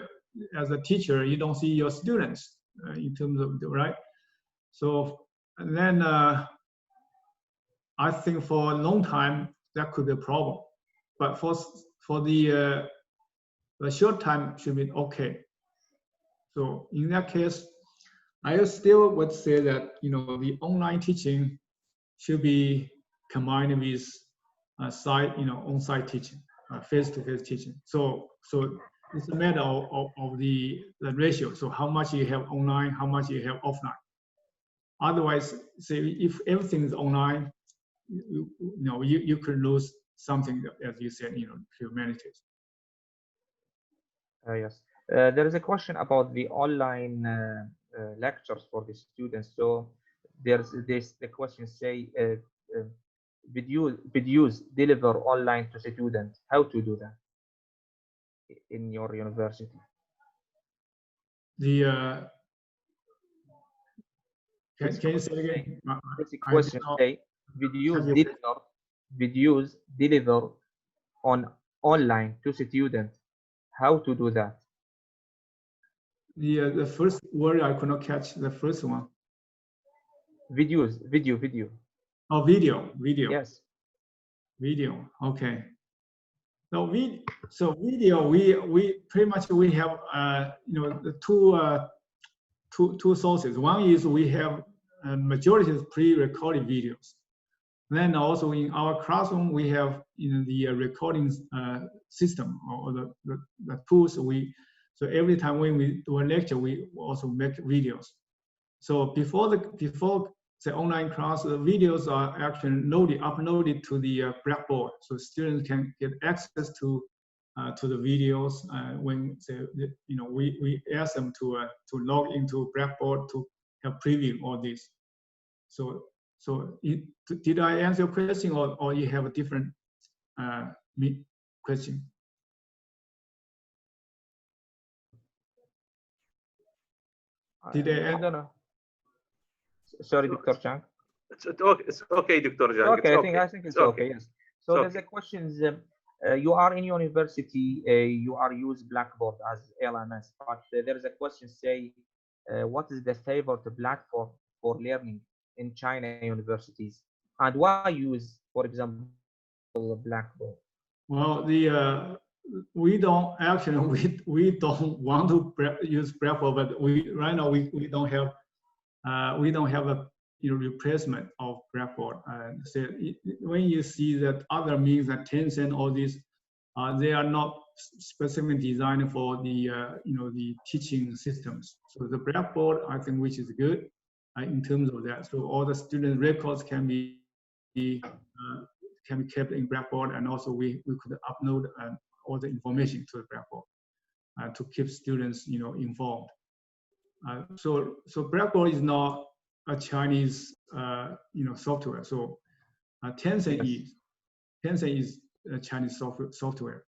[SPEAKER 4] as a teacher, you don't see your students in terms of right. So and then I think for a long time that could be a problem, but for the short time should be okay. So in that case, I still would say that the online teaching should be combined with on-site teaching, face-to-face teaching. So it's a matter of the ratio. So how much you have online, how much you have offline. Otherwise, say if everything is online, you could lose something, as you said, humanities.
[SPEAKER 5] Yes. There is a question about the online lectures for the students. So the question say, videos deliver online to students. How to do that in your university?
[SPEAKER 4] Can you say again?
[SPEAKER 5] Basic question say, videos deliver online to students. How to do that?
[SPEAKER 4] The first word I could not catch. The first one.
[SPEAKER 5] Video.
[SPEAKER 4] Oh, video.
[SPEAKER 5] Yes.
[SPEAKER 4] Video. Okay. So video. We pretty much we have the two sources. One is we have a majority of pre-recorded videos. Then also in our classroom we have the recording system or the tools. So every time when we do a lecture, we also make videos. So before the online class, the videos are actually uploaded to the Blackboard, so students can get access to the videos when we ask them to log into Blackboard to have preview all this. So did I answer your question, or you have a different question?
[SPEAKER 5] Did I don't know. Sorry, Dr. Chang.
[SPEAKER 2] It's okay, Dr. Chang.
[SPEAKER 5] Okay, I think it's okay. Yes. So there's a question. You are in university. You are use Blackboard as LMS, but there is a question. Say, what is the favorite platform for learning in China universities, and why use, for example, Blackboard?
[SPEAKER 4] Well, we don't actually we don't want to use Blackboard, but right now we don't have a replacement of Blackboard. So when you see that other means that Tencent, all these, they are not specifically designed for the the teaching systems. So the Blackboard, I think, which is good in terms of that. So all the student records can be kept in Blackboard, and also we could upload all the information to the Blackboard to keep students informed. So Blackboard is not a Chinese software. So Tencent is a Chinese software.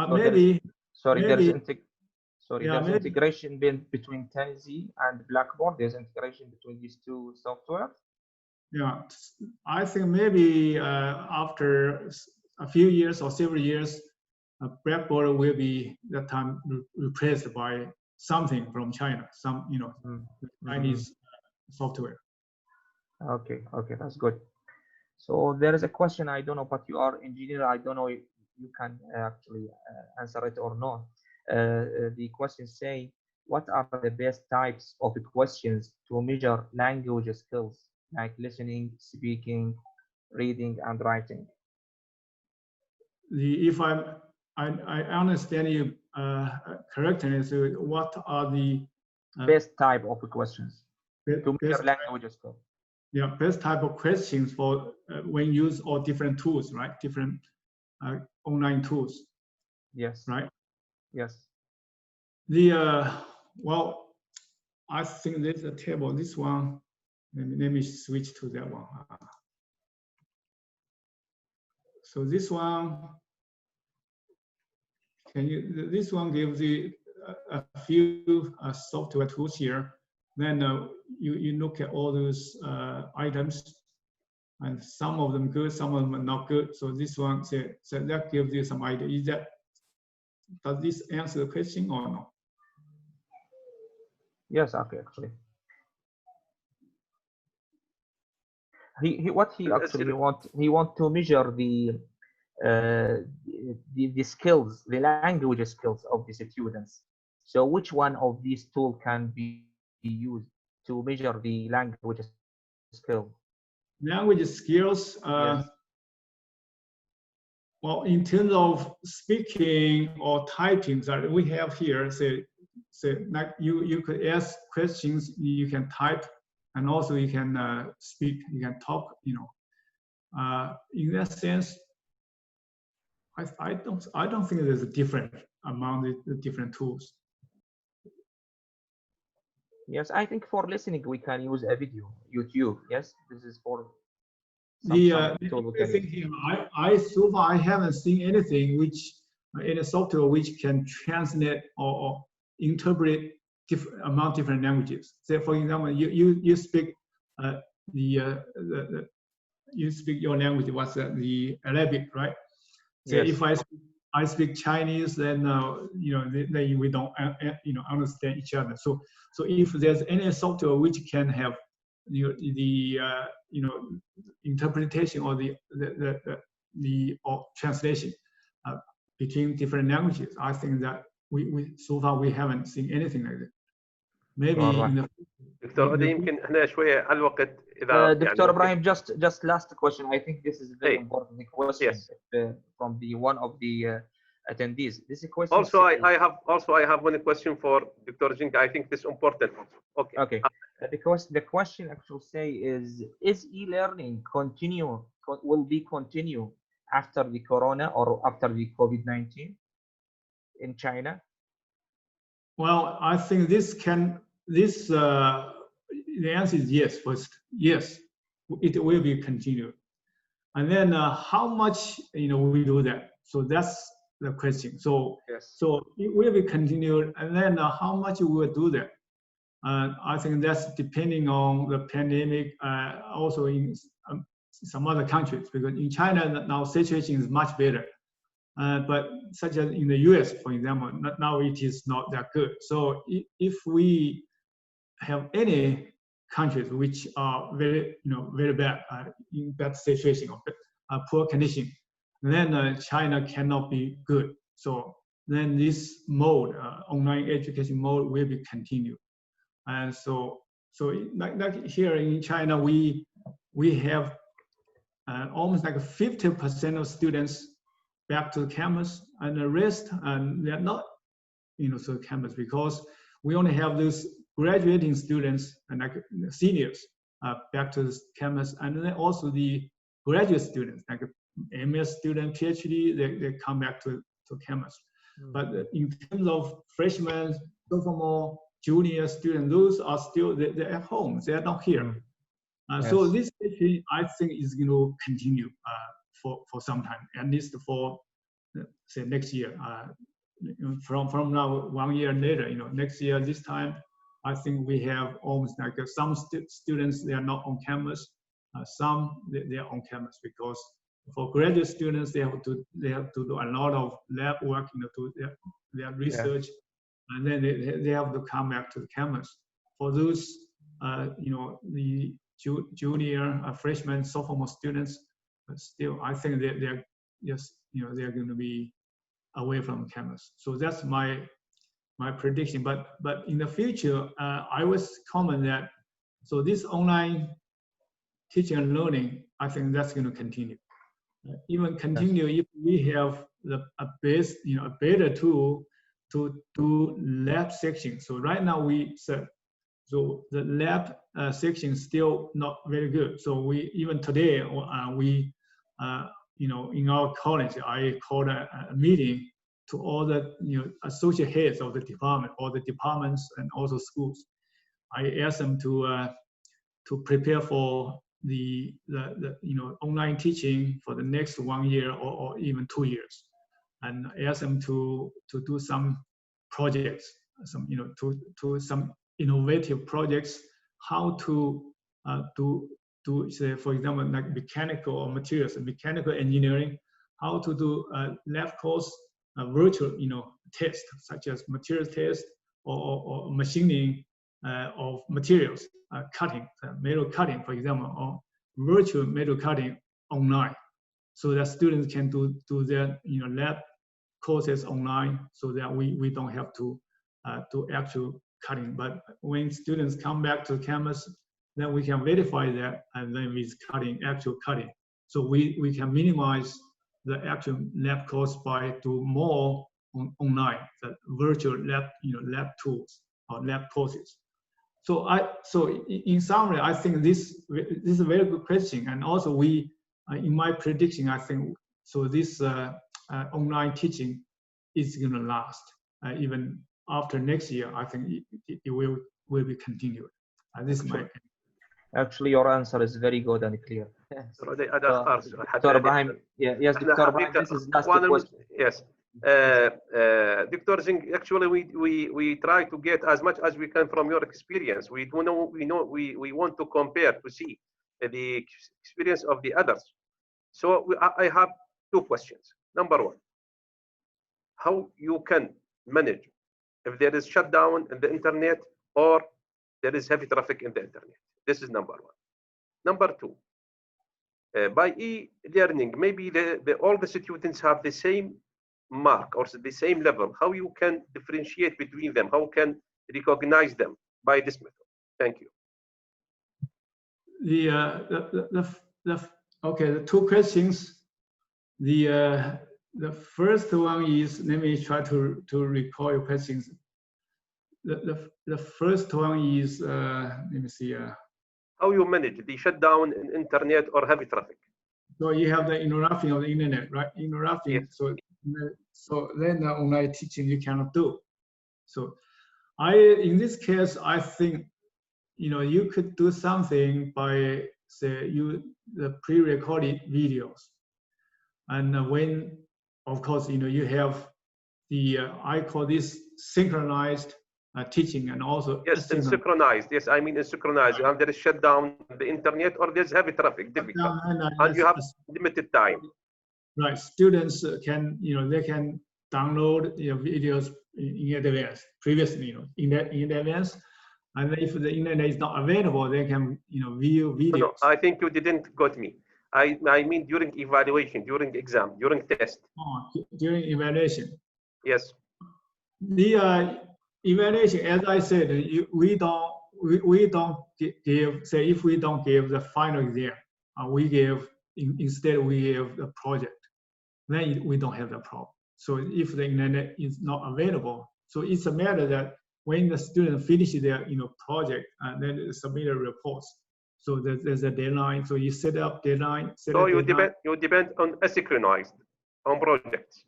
[SPEAKER 4] Maybe
[SPEAKER 5] there's integration between Tencent and Blackboard. There's integration between these two software.
[SPEAKER 4] Yeah, I think maybe after a few years or several years, Blackboard will be that time replaced by something from China, some Chinese software.
[SPEAKER 5] Okay, that's good. So there is a question, I don't know, but you are engineer, I don't know if you can actually answer it or not. The questions say, what are the best types of questions to measure language skills like listening, speaking, reading, and writing?
[SPEAKER 4] If I understand you correctly, so what are the
[SPEAKER 5] best type of questions to measure language skills?
[SPEAKER 4] Yeah, best type of questions for when you use all different tools, right? Different online tools.
[SPEAKER 5] Yes.
[SPEAKER 4] Right.
[SPEAKER 5] Yes.
[SPEAKER 4] Well, I think there's a table. This one. Let me switch to that one. So this one. This one gives you a few software tools here. Then you look at all those items, and some of them good, some of them are not good. So this one, so that gives you some idea. Does this answer the question or no?
[SPEAKER 5] Yes, okay, actually. He want to measure the skills, the language skills of the students. So which one of these tools can be used to measure the language skill?
[SPEAKER 4] Language skills.
[SPEAKER 5] Yes.
[SPEAKER 4] Well, in terms of speaking or typing that we have here, say like you could ask questions, you can type, and also you can speak, you can talk. In that sense, I don't think there's a difference among the different tools.
[SPEAKER 5] Yes, I think for listening we can use a video, YouTube. Yes, this is for
[SPEAKER 4] so far I haven't seen anything in a software which can translate or interpret among different languages. Say for example, you speak you speak your language, what's the Arabic, right? So yes. If I speak Chinese, then then we don't understand each other. So if there's any software which can have the interpretation or the translation between different languages, I think that we so far we haven't seen anything like that. Maybe in the
[SPEAKER 2] دكتور هذا يمكن هنا شويه على الوقت اذا
[SPEAKER 5] دكتور ابراهيم just last question. I think this is very important question.
[SPEAKER 2] Yes.
[SPEAKER 5] From the one of the attendees. This question
[SPEAKER 2] also I have one question for Dr. Jing. I think this is important. Okay.
[SPEAKER 5] The question actually say is e-learning will be continue after the corona or after the COVID-19 in China?
[SPEAKER 4] Well, I think the answer is yes. First, yes, it will be continued, and then how much we do that. So that's the question. So
[SPEAKER 5] yes.
[SPEAKER 4] So it will be continued, and then how much we will do that. I think that's depending on the pandemic. Also in some other countries, because in China now situation is much better. But such as in the US, for example, now it is not that good. So if we have any countries which are very bad in bad situation or poor condition, then China cannot be good. So then this mode, online education mode, will be continued. And so So like here in China, we have almost like 50% of students back to campus, and the rest they're not, to campus, because we only have those graduating students and like seniors back to the campus, and then also the graduate students like MS student, PhD, they come back to campus. But in terms of freshmen, sophomore, junior students, those are still they're at home. They are not here.
[SPEAKER 5] Yes.
[SPEAKER 4] So this issue, I think, is going to continue for some time, at least for say next year. From now, 1 year later, next year this time, I think we have almost like some students they are not on campus, some they are on campus, because for graduate students they have to do a lot of lab work, to their research, and then they have to come back to the campus. For those the junior, freshman, sophomore students, still I think they're just they're going to be away from campus. So that's my prediction. But in the future, I was comment that so this online teaching and learning, I think that's going to continue. Even continue if we have a better tool to do lab section. So right now we said, so the lab section is still not very good. So we even today we in our college, I called a meeting to all the associate heads of the department, all the departments and also schools. I asked them to prepare for the online teaching for the next 1 year or even 2 years, and I asked them to do some projects, some to some innovative projects, how to do say, for example, like mechanical or materials, mechanical engineering, how to do a lab course, a virtual test, such as materials test or machining of materials, cutting, metal cutting, for example, or virtual metal cutting online, so that students can do their lab courses online, so that we don't have to do actual cutting. But when students come back to campus, then we can verify that, and then with actual cutting. So we can minimize the actual lab course by do more online, the virtual lab, lab tools or lab courses. So in summary, I think this is a very good question. And also we, in my prediction, I think, so this online teaching is going to last even after next year. I think it will be continued. This is my opinion.
[SPEAKER 5] Actually, your answer is very good and clear.
[SPEAKER 2] Dr.
[SPEAKER 5] Ibrahim, yes, Dr. Ibrahim, this is last question.
[SPEAKER 2] Yes. Dr. Zing, actually, we try to get as much as we can from your experience. We want to compare to see the experience of the others. So I have 2 questions. Number 1, how you can manage if there is shutdown in the internet or there is heavy traffic in the internet? This is number 1. Number 2, by e-learning, maybe all the students have the same mark or the same level. How you can differentiate between them? How can recognize them by this method? Thank you.
[SPEAKER 4] The 2 questions. The first one is, let me try to recall your questions. The first one is, let me see.
[SPEAKER 2] How you manage the shutdown in internet or heavy traffic?
[SPEAKER 4] So you have the interrupting of the internet, right? Interrupting. Yes. So then online teaching you cannot do. So in this case, I think you could do something by say the pre-recorded videos, and when of course you have the I call this synchronized teaching, and also
[SPEAKER 2] synchronized. Yes, I mean synchronized. Right. There is shutdown the internet or there's heavy traffic, difficult, and you have limited time.
[SPEAKER 4] Right, students can they can download videos in advance, previously in advance, and if the internet is not available, they can view videos.
[SPEAKER 2] No, I think you didn't got me. I mean during evaluation, during exam, during test.
[SPEAKER 4] Oh, during evaluation.
[SPEAKER 2] Yes.
[SPEAKER 4] The evaluation, as I said, we don't we don't give, say, if we don't give the final exam, we give, instead we give the project, then we don't have the problem. So if the internet is not available, so it's a matter that when the student finishes their project, then they submit a report. So there's a deadline. So you set up deadline.
[SPEAKER 2] So you depend on asynchronized on projects.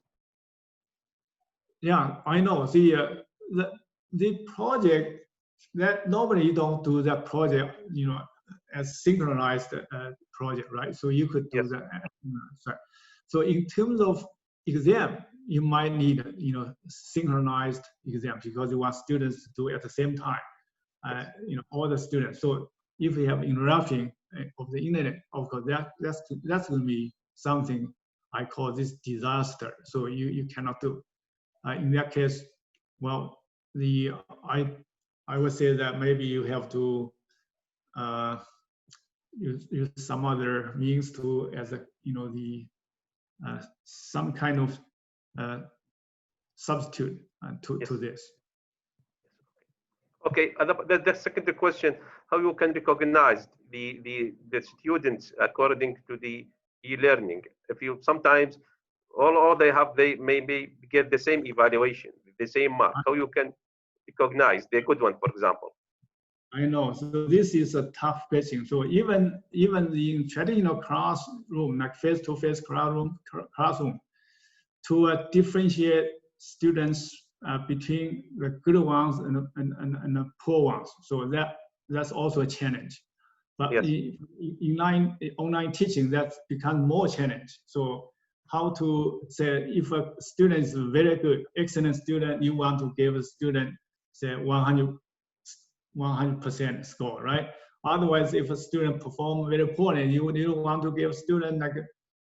[SPEAKER 4] Yeah, I know. The project that normally you don't do that project, as synchronized project, right? So you could do
[SPEAKER 2] yes.
[SPEAKER 4] that. So in terms of exam, you might need synchronized exam because you want students to do it at the same time. All the students. So if we have interruption of the internet, of course, that's going to be something I call this disaster. So you cannot do. In that case, well, I would say that maybe you have to use some other means to, as a some kind of substitute to this. Okay,
[SPEAKER 2] the second question: how you can recognize the students according to the e-learning? If you sometimes all they maybe get the same evaluation, the same mark. How you can recognize the good one, for example?
[SPEAKER 4] I know. So this is a tough question. So even in traditional classroom, like face-to-face classroom, to differentiate students between the good ones and the poor ones. So that's also a challenge. But yes. in online teaching, that's become more challenge. So how to say, if a student is very good, excellent student, you want to give a student, say, 100% score, right? Otherwise, if a student performs very poorly, you don't want to give a student like,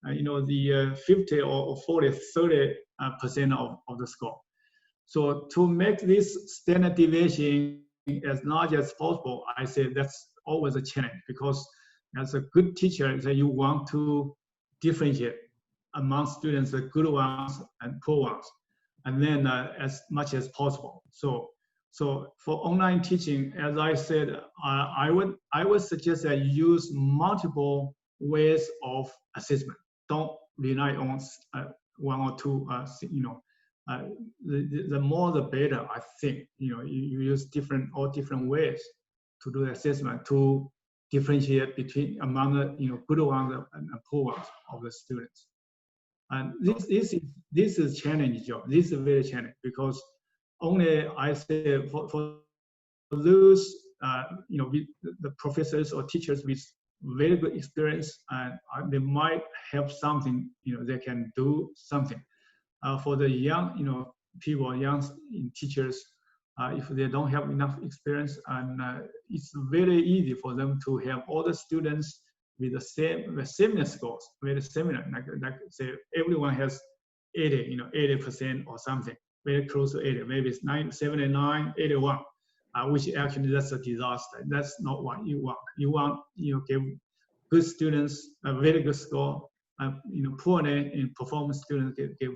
[SPEAKER 4] the 50 or 40, 30% of the score. So to make this standard deviation as large as possible, I say that's always a challenge, because as a good teacher, that you want to differentiate among students, the good ones and poor ones, and then as much as possible. So for online teaching, as I said, I would suggest that you use multiple ways of assessment. Don't rely on one or two. The more the better. I think you use all different ways to do the assessment to differentiate among the good ones and poor ones of the students. And this is challenging job. This is very challenging, because only I say for those the professors or teachers with very good experience, and they might have something, they can do something. For the young people, young teachers, if they don't have enough experience, and it's very easy for them to have all the students with the similar scores, very similar, like say everyone has 80% or something, very close to 80, maybe it's 79, 81, which actually that's a disaster. That's not what you want. You want give good students a very good score, poorly in performance students give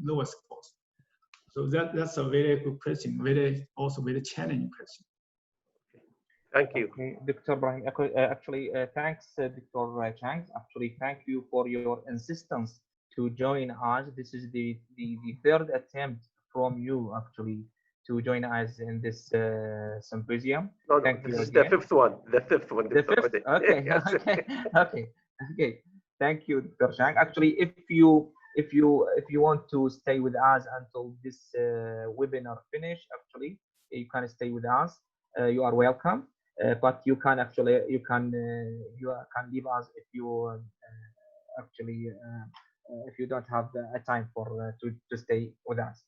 [SPEAKER 4] lower scores. So that's a very good question, also very challenging question.
[SPEAKER 2] Thank you.
[SPEAKER 5] Okay, Dr. Brahim. Actually, thanks, Dr. Chang. Actually, thank you for your insistence to join us. This is the third attempt from you, actually, to join us in this symposium.
[SPEAKER 2] No, this is the fifth one. The fifth one.
[SPEAKER 5] The fifth? Okay. Yes. Okay. Thank you, Dr. Chang. Actually, if you want to stay with us until this webinar finish, actually, you can stay with us. You are welcome. But you can leave us if you if you don't have a time to stay with us.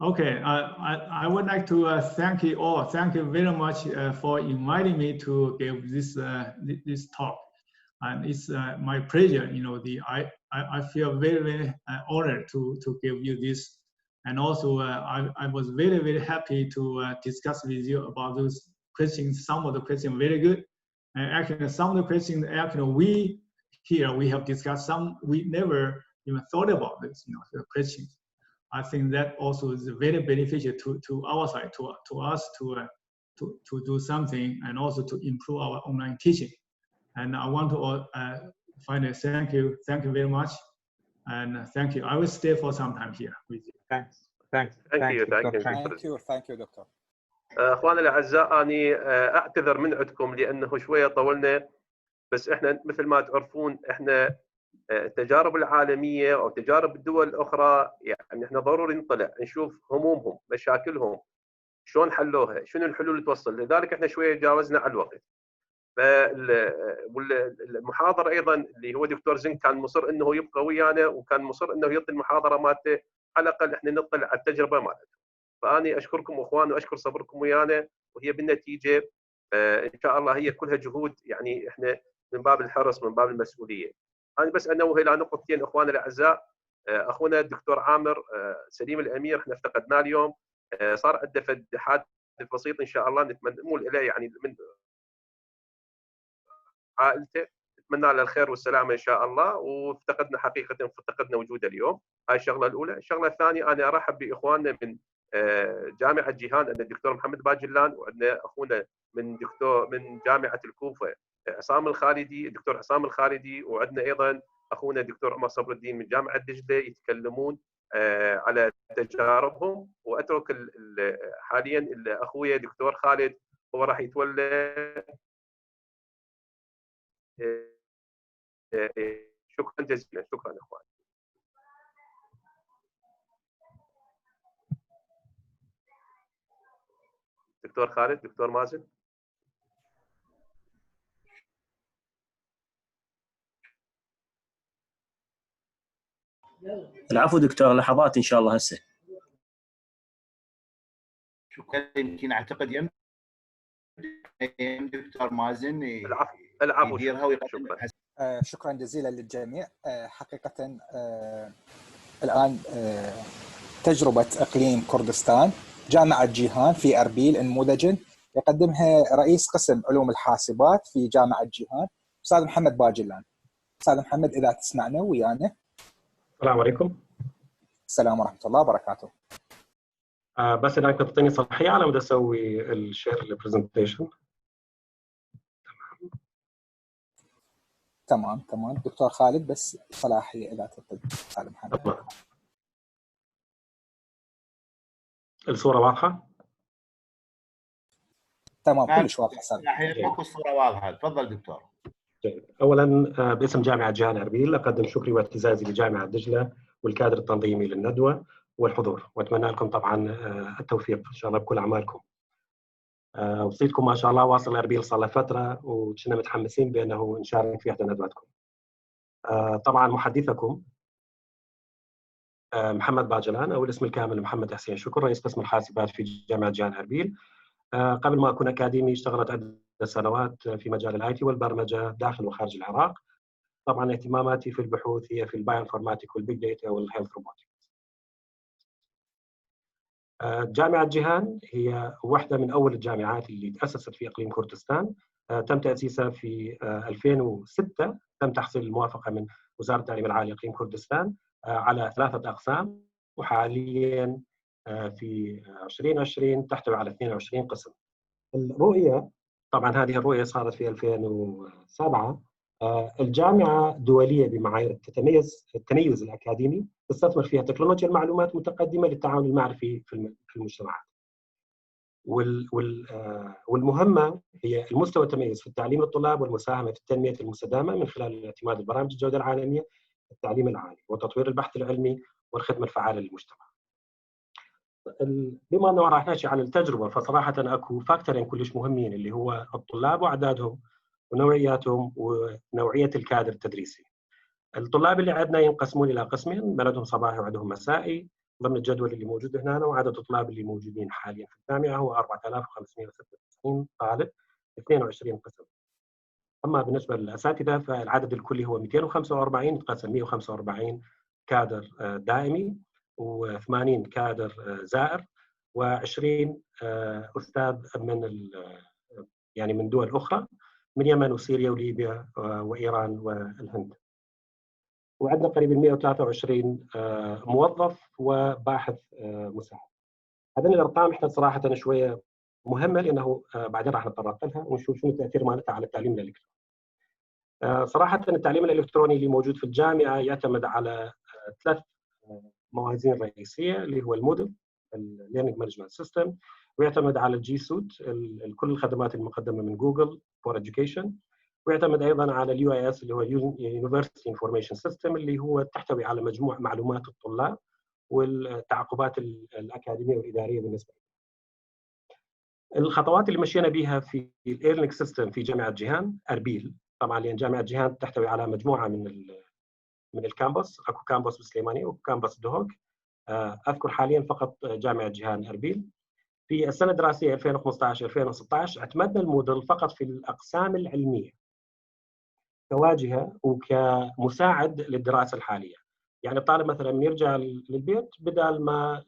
[SPEAKER 4] Okay, I would like to thank you all. Thank you very much for inviting me to give this talk, and it's my pleasure. I feel very honored to give you this, and also I was very happy to discuss with you about those questions. Some of the questions very good, and actually some of the questions we have discussed. Some we never even thought about this. The questions. I think that also is very beneficial to our side, to us, to to do something and also to improve our online teaching. And I want to finally thank you very much, and thank you. I will stay for some time here with you.
[SPEAKER 5] Thanks.
[SPEAKER 1] Thank you دكتور.
[SPEAKER 2] اخواني الاعزاء، اني اعتذر من عندكم لانه شويه طولنا، بس احنا مثل ما تعرفون احنا التجارب العالميه او تجارب الدول الاخرى، يعني احنا ضروري نطلع نشوف همومهم، مشاكلهم، شلون حلوها، شنو الحلول اللي توصل. لذلك احنا شويه تجاوزنا على الوقت. والمحاضر ايضا اللي هو دكتور زين كان مصر انه يبقى ويانا، وكان مصر انه يعطي المحاضره مالته، على الاقل احنا نطلع على التجربه مالته. فاني اشكركم اخوان واشكر صبركم ويانا، وهي بالنتيجه ان شاء الله هي كلها جهود، يعني احنا من باب الحرص، من باب المسؤوليه. انا بس انوه الى نقطتين اخواننا الاعزاء. اخونا الدكتور عامر سليم الامير احنا افتقدناه اليوم، صار عنده حادث بسيط ان شاء الله، نتمنى له يعني من عائلته، نتمنى له الخير والسلامه ان شاء الله. وافتقدنا حقيقه، افتقدنا وجوده اليوم. هاي الشغله الاولى. الشغله الثانيه، انا ارحب باخواننا من جامعه جيهان، عندنا الدكتور محمد باجلان، وعندنا اخونا من جامعه الكوفه عصام الخالدي، الدكتور عصام الخالدي، وعندنا ايضا اخونا الدكتور عمر صبر الدين من جامعه دجله، يتكلمون على تجاربهم. واترك حاليا اخويا دكتور خالد هو راح يتولى. شكرا جزيلا. شكرا اخوان. دكتور خالد، دكتور مازن.
[SPEAKER 3] العفو دكتور، لحظات ان شاء الله هسه.
[SPEAKER 6] شكرا. يمكن اعتقد دكتور مازن
[SPEAKER 2] العفو.
[SPEAKER 6] يديرها ويقدم.
[SPEAKER 1] شكرا جزيلا للجميع. حقيقة الآن تجربة إقليم كردستان جامعة جيهان في أربيل النموذج يقدمها رئيس قسم علوم الحاسبات في جامعة جيهان أستاذ محمد باجلان. أستاذ محمد إذا تسمعنا ويانا.
[SPEAKER 7] السلام عليكم.
[SPEAKER 1] السلام ورحمة الله وبركاته.
[SPEAKER 7] بس إذا كنت تعطيني صلاحية على مود أسوي الشير البرزنتيشن.
[SPEAKER 1] تمام دكتور خالد، بس صلاحية إذا تقدر أستاذ محمد.
[SPEAKER 7] الصورة واضحة؟
[SPEAKER 1] تمام كلش واضحة.
[SPEAKER 6] صلاحيتك والصورة واضحة. تفضل دكتور.
[SPEAKER 7] جيد. أولاً باسم جامعة جيهان أربيل أقدم شكري واعتزازي لجامعة دجلة والكادر التنظيمي للندوة والحضور، وأتمنى لكم طبعاً التوفيق إن شاء الله بكل أعمالكم. وصيتكم ما شاء الله واصل أربيل صار له فترة، وكنا متحمسين بأنه نشارك في إحدى ندواتكم. طبعاً محدثكم محمد باجلان، أو الاسم الكامل محمد حسين شكر، رئيس قسم الحاسبات في جامعة جيهان أربيل. قبل ما أكون أكاديمي اشتغلت عدة سنوات في مجال الآي تي والبرمجة داخل وخارج العراق. طبعاً اهتماماتي في البحوث هي في البايوانفورماتيك والبيج داتا والهيلث روبوتكس. جامعة جيهان هي واحدة من أول الجامعات اللي تأسست في إقليم كردستان. تم تأسيسها في 2006. تم تحصيل الموافقة من وزارة التعليم العالي إقليم كردستان على 3 أقسام، وحالياً في 2020 تحتوي على 22 قسم. الرؤية، طبعاً هذه الرؤية صارت في 2007. الجامعة دولية بمعايير التميز الأكاديمي، تستثمر فيها تكنولوجيا المعلومات متقدمة للتعاون المعرفي في المجتمعات. والمهمة هي المستوى التميز في التعليم للطلاب والمساهمة في التنمية المستدامة من خلال الاعتماد على برامج الجودة العالمية في التعليم العالي وتطوير البحث العلمي والخدمة الفعالة للمجتمع. بما أنه راح نحكي عن التجربة، فصراحة أكو فاكتورين كلش مهمين، اللي هو الطلاب وأعدادهم ونوعياتهم ونوعية الكادر التدريسي. الطلاب اللي عندنا ينقسمون إلى قسمين، بلدهم صباحي وعندهم مسائي ضمن الجدول اللي موجود هنا، وعدد الطلاب اللي موجودين حاليا في الجامعة هو 4596 طالب، 22 قسم. أما بالنسبة للأساتذة فالعدد الكلي هو 245، يتقسم 145 كادر دائمي و80 كادر زائر و20 أستاذ من دول أخرى، من اليمن وسوريا وليبيا وإيران والهند. وعندنا قريب 123 موظف وباحث مساعد. هذين الأرقام احنا صراحة شوية مهمه لانه بعدين راح نتطرق لها ونشوف شنو التاثير مالتها على التعليم الالكتروني. صراحه التعليم الالكتروني اللي موجود في الجامعه يعتمد على 3 موازين رئيسيه، اللي هو المودل الليرنينج مانجمنت سيستم، ويعتمد على الجي سوت كل الخدمات المقدمه من جوجل فور اديوكيشن، ويعتمد ايضا على اليو اي اس اللي هو يونيفرسيتي انفورميشن سيستم، اللي هو تحتوي على مجموع معلومات الطلاب والتعاقبات الاكاديميه والاداريه بالنسبه لهم. الخطوات اللي مشينا بها في الايرلينج سيستم في جامعه جيهان اربيل، طبعا لان جامعه جيهان تحتوي على مجموعه من الكامبوس، اكو كامبوس بالسليمانيه وكامبوس دهوك. اذكر حاليا فقط جامعه جيهان اربيل. في السنه الدراسيه 2015-2016 اعتمدنا المودل فقط في الاقسام العلميه كواجهه وكمساعد للدراسه الحاليه. يعني الطالب مثلا من يرجع للبيت بدل ما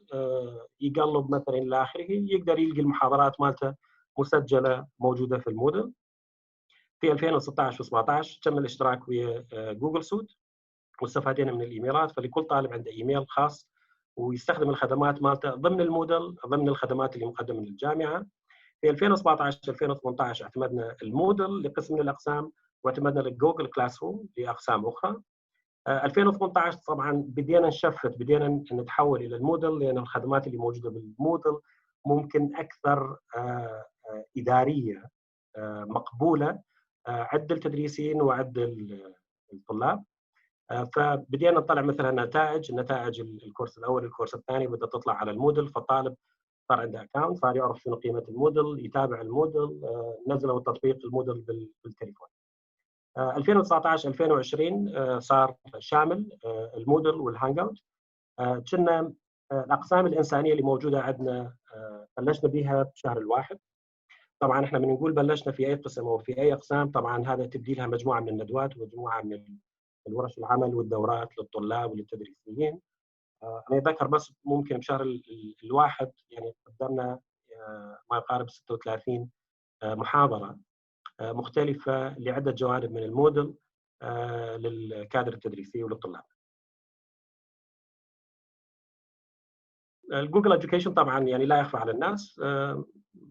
[SPEAKER 7] يقلب مثلا الى اخره يقدر يلقي المحاضرات مالته مسجله موجوده في المودل. في 2016 و17 تم الاشتراك ويا جوجل سوت واستفادينا من الايميلات، فلكل طالب عنده ايميل خاص ويستخدم الخدمات مالته ضمن المودل ضمن الخدمات اللي مقدمه من الجامعه. في 2017-2018 اعتمدنا المودل لقسم من الاقسام واعتمدنا الجوجل كلاس روم لاقسام اخرى. 2018 طبعا بدينا نشفت، بدينا نتحول الى المودل لان الخدمات اللي موجوده بالمودل ممكن اكثر اداريه مقبوله عند التدريسين وعند الطلاب. فبدينا نطلع مثلا نتائج الكورس الاول الكورس الثاني بدات تطلع على المودل، فالطالب صار عنده اكونت، صار يعرف شنو قيمه المودل، يتابع المودل، نزلوا تطبيق المودل بالتليفون. 2019-2020 صار شامل المودل والهانج اوت. كنا الاقسام الانسانيه اللي موجوده عندنا بلشنا بها بشهر الواحد. طبعا احنا من نقول بلشنا في اي قسم او في اي اقسام، طبعا هذا تبدي لها مجموعه من الندوات ومجموعه من الورش العمل والدورات للطلاب وللتدريسيين. انا اتذكر بس ممكن بشهر الواحد يعني قدمنا ما يقارب 36 محاضره مختلفه لعده جوانب من المودل للكادر التدريسي وللطلاب. الجوجل اديوكيشن طبعا يعني لا يخفى على الناس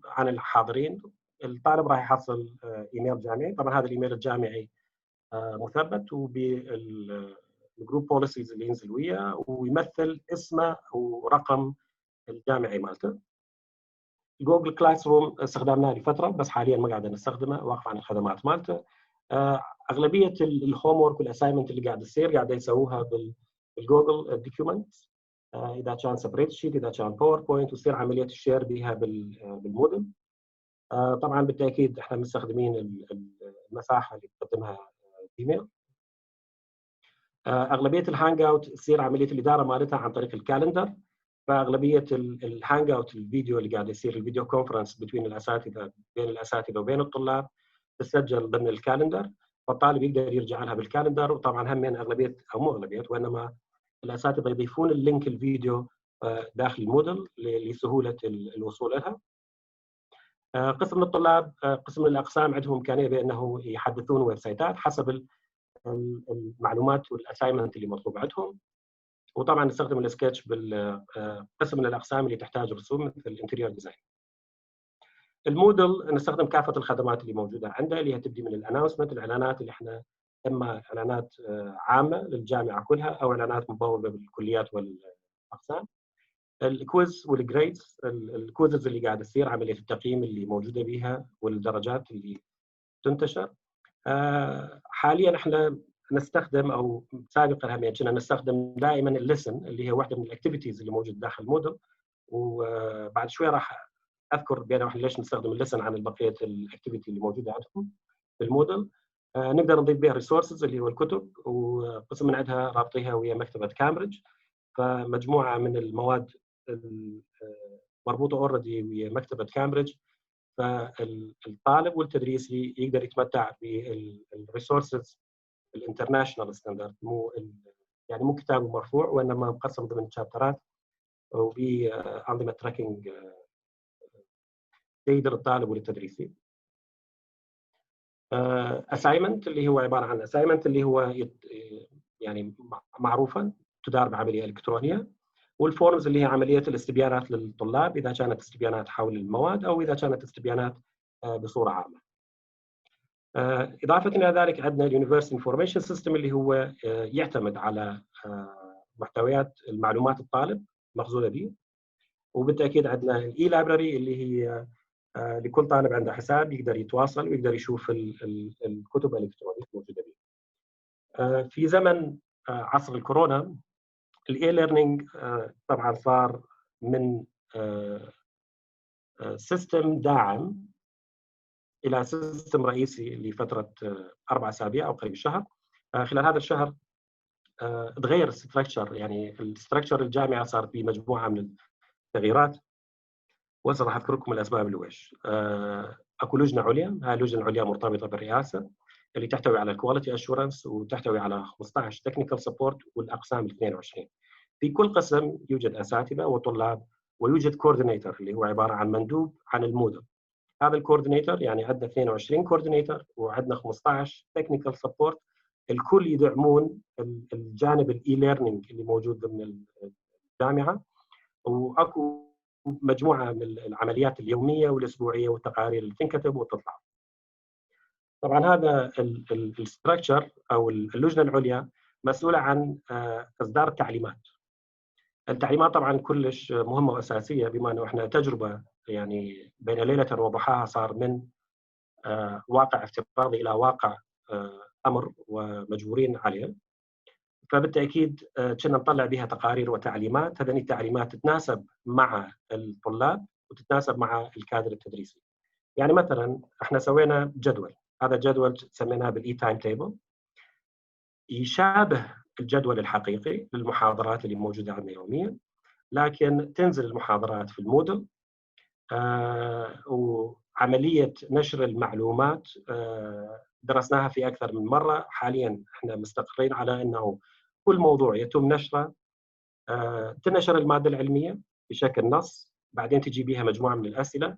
[SPEAKER 7] عن الحاضرين، الطالب راح يحصل ايميل جامعي، طبعا هذا الايميل الجامعي مثبت وبالجروب بوليسيز اللي ينزل وياه ويمثل اسمه ورقم الجامعي مالته. جوجل كلاس روم استخدمناه لفتره بس حاليا ما قاعد نستخدمه، واقف عن الخدمات مالته. اغلبيه الهوم ورك والاساينمنت اللي قاعد تصير قاعد يسووها بالجوجل دوكيومنت، اذا كان سبريد شيت اذا كان باوربوينت، وتصير عمليه الشير بها بالمودل. طبعا بالتاكيد احنا مستخدمين المساحه اللي تقدمها ايميل. اغلبيه الهانج اوت تصير عمليه الاداره مالتها عن طريق الكالندر، فاغلبيه الهانج اوت الفيديو اللي قاعد يصير الفيديو كونفرنس بين الاساتذه وبين الطلاب تسجل ضمن الكالندر، فالطالب يقدر يرجع لها بالكالندر. وطبعا هم من اغلبيه او مو اغلبيه وانما الاساتذه يضيفون اللينك الفيديو داخل المودل لسهوله الوصول لها. قسم من الطلاب قسم من الاقسام عندهم امكانيه بانه يحدثون ويب سايتات حسب المعلومات والاساينمنت اللي مطلوب عندهم. وطبعا نستخدم السكتش بالقسم من الاقسام اللي تحتاج رسوم مثل الانتيريور ديزاين. المودل نستخدم كافه الخدمات اللي موجوده عنده، اللي هي تبدي من الاناونسمنت، الاعلانات اللي احنا اما اعلانات عامه للجامعه كلها او اعلانات مبوبه بالكليات والاقسام. الكويز والجريدز، الكويزز اللي قاعد تصير عمليه التقييم اللي موجوده بها والدرجات اللي تنتشر. حاليا احنا نستخدم او سابقا هم كنا نستخدم دائما الليسن اللي هي واحده من الاكتيفيتيز اللي موجوده داخل المودل، وبعد شوي راح اذكر بينما احنا ليش نستخدم الليسن عن بقيه الاكتيفيتي اللي موجوده عندكم في المودل. نقدر نضيف بها ريسورسز اللي هو الكتب، وقسم من عندها رابطيها ويا مكتبه كامبريدج، فمجموعه من المواد مربوطه اوريدي ويا مكتبه كامبريدج، فالطالب والتدريسي يقدر يتمتع بالريسورسز الانترناشونال ستاندرد، يعني مو كتاب مرفوع وانما مقسم ضمن شابترات وبانظمه تراكنج جيده للطالب وللتدريسي. اساينمنت اللي هو عباره عن اساينمنت اللي هو يعني معروفا تدار بعمليه الكترونيه، والفورمز اللي هي عمليه الاستبيانات للطلاب اذا كانت استبيانات حول المواد او اذا كانت استبيانات بصوره عامه. اضافه الى ذلك عندنا اليونيفرسيتي انفورميشن سيستم اللي هو يعتمد على محتويات المعلومات الطالب مخزونه به، وبالتاكيد عندنا الاي لايبراري اللي هي لكل طالب عنده حساب يقدر يتواصل ويقدر يشوف الكتب الالكترونيه الموجوده به. في زمن عصر الكورونا الاي ليرنينج طبعا صار من سيستم داعم الى سيستم رئيسي لفتره 4 اسابيع او قريب الشهر. خلال هذا الشهر تغير الستركشر، يعني الستركشر الجامعه صارت به مجموعه من التغييرات، وهسه راح اذكر لكم الاسباب لويش. اكو لجنه عليا، هاي اللجنه العليا مرتبطه بالرئاسه اللي تحتوي على الكواليتي اشورنس وتحتوي على 15 تكنيكال سبورت والاقسام 22. في كل قسم يوجد اساتذه وطلاب ويوجد كوردينيتور اللي هو عباره عن مندوب عن الموديل. هذا الكوردينيتور يعني عندنا 22 كوردينيتور وعندنا 15 تكنيكال سبورت، الكل يدعمون الجانب الاي ليرنينج اللي موجود ضمن الجامعه، واكو مجموعه من العمليات اليوميه والاسبوعيه والتقارير اللي تنكتب وتطلع. طبعا هذا الستراكشر او اللجنه العليا مسؤوله عن اصدار التعليمات. التعليمات طبعا كلش مهمه واساسيه، بما انه احنا تجربه يعني بين ليله وضحاها صار من واقع افتراضي الى واقع امر ومجبورين عليه. فبالتاكيد كنا نطلع بها تقارير وتعليمات، هذه التعليمات تتناسب مع الطلاب وتتناسب مع الكادر التدريسي. يعني مثلا احنا سوينا جدول، هذا الجدول سميناه بالاي تايم تيبل، يشابه الجدول الحقيقي للمحاضرات اللي موجوده عندنا يوميا، لكن تنزل المحاضرات في المودل وعمليه نشر المعلومات درسناها في اكثر من مره. حاليا احنا مستقرين على انه كل موضوع يتم نشره، تنشر الماده العلميه بشكل نص، بعدين تجي بها مجموعه من الاسئله،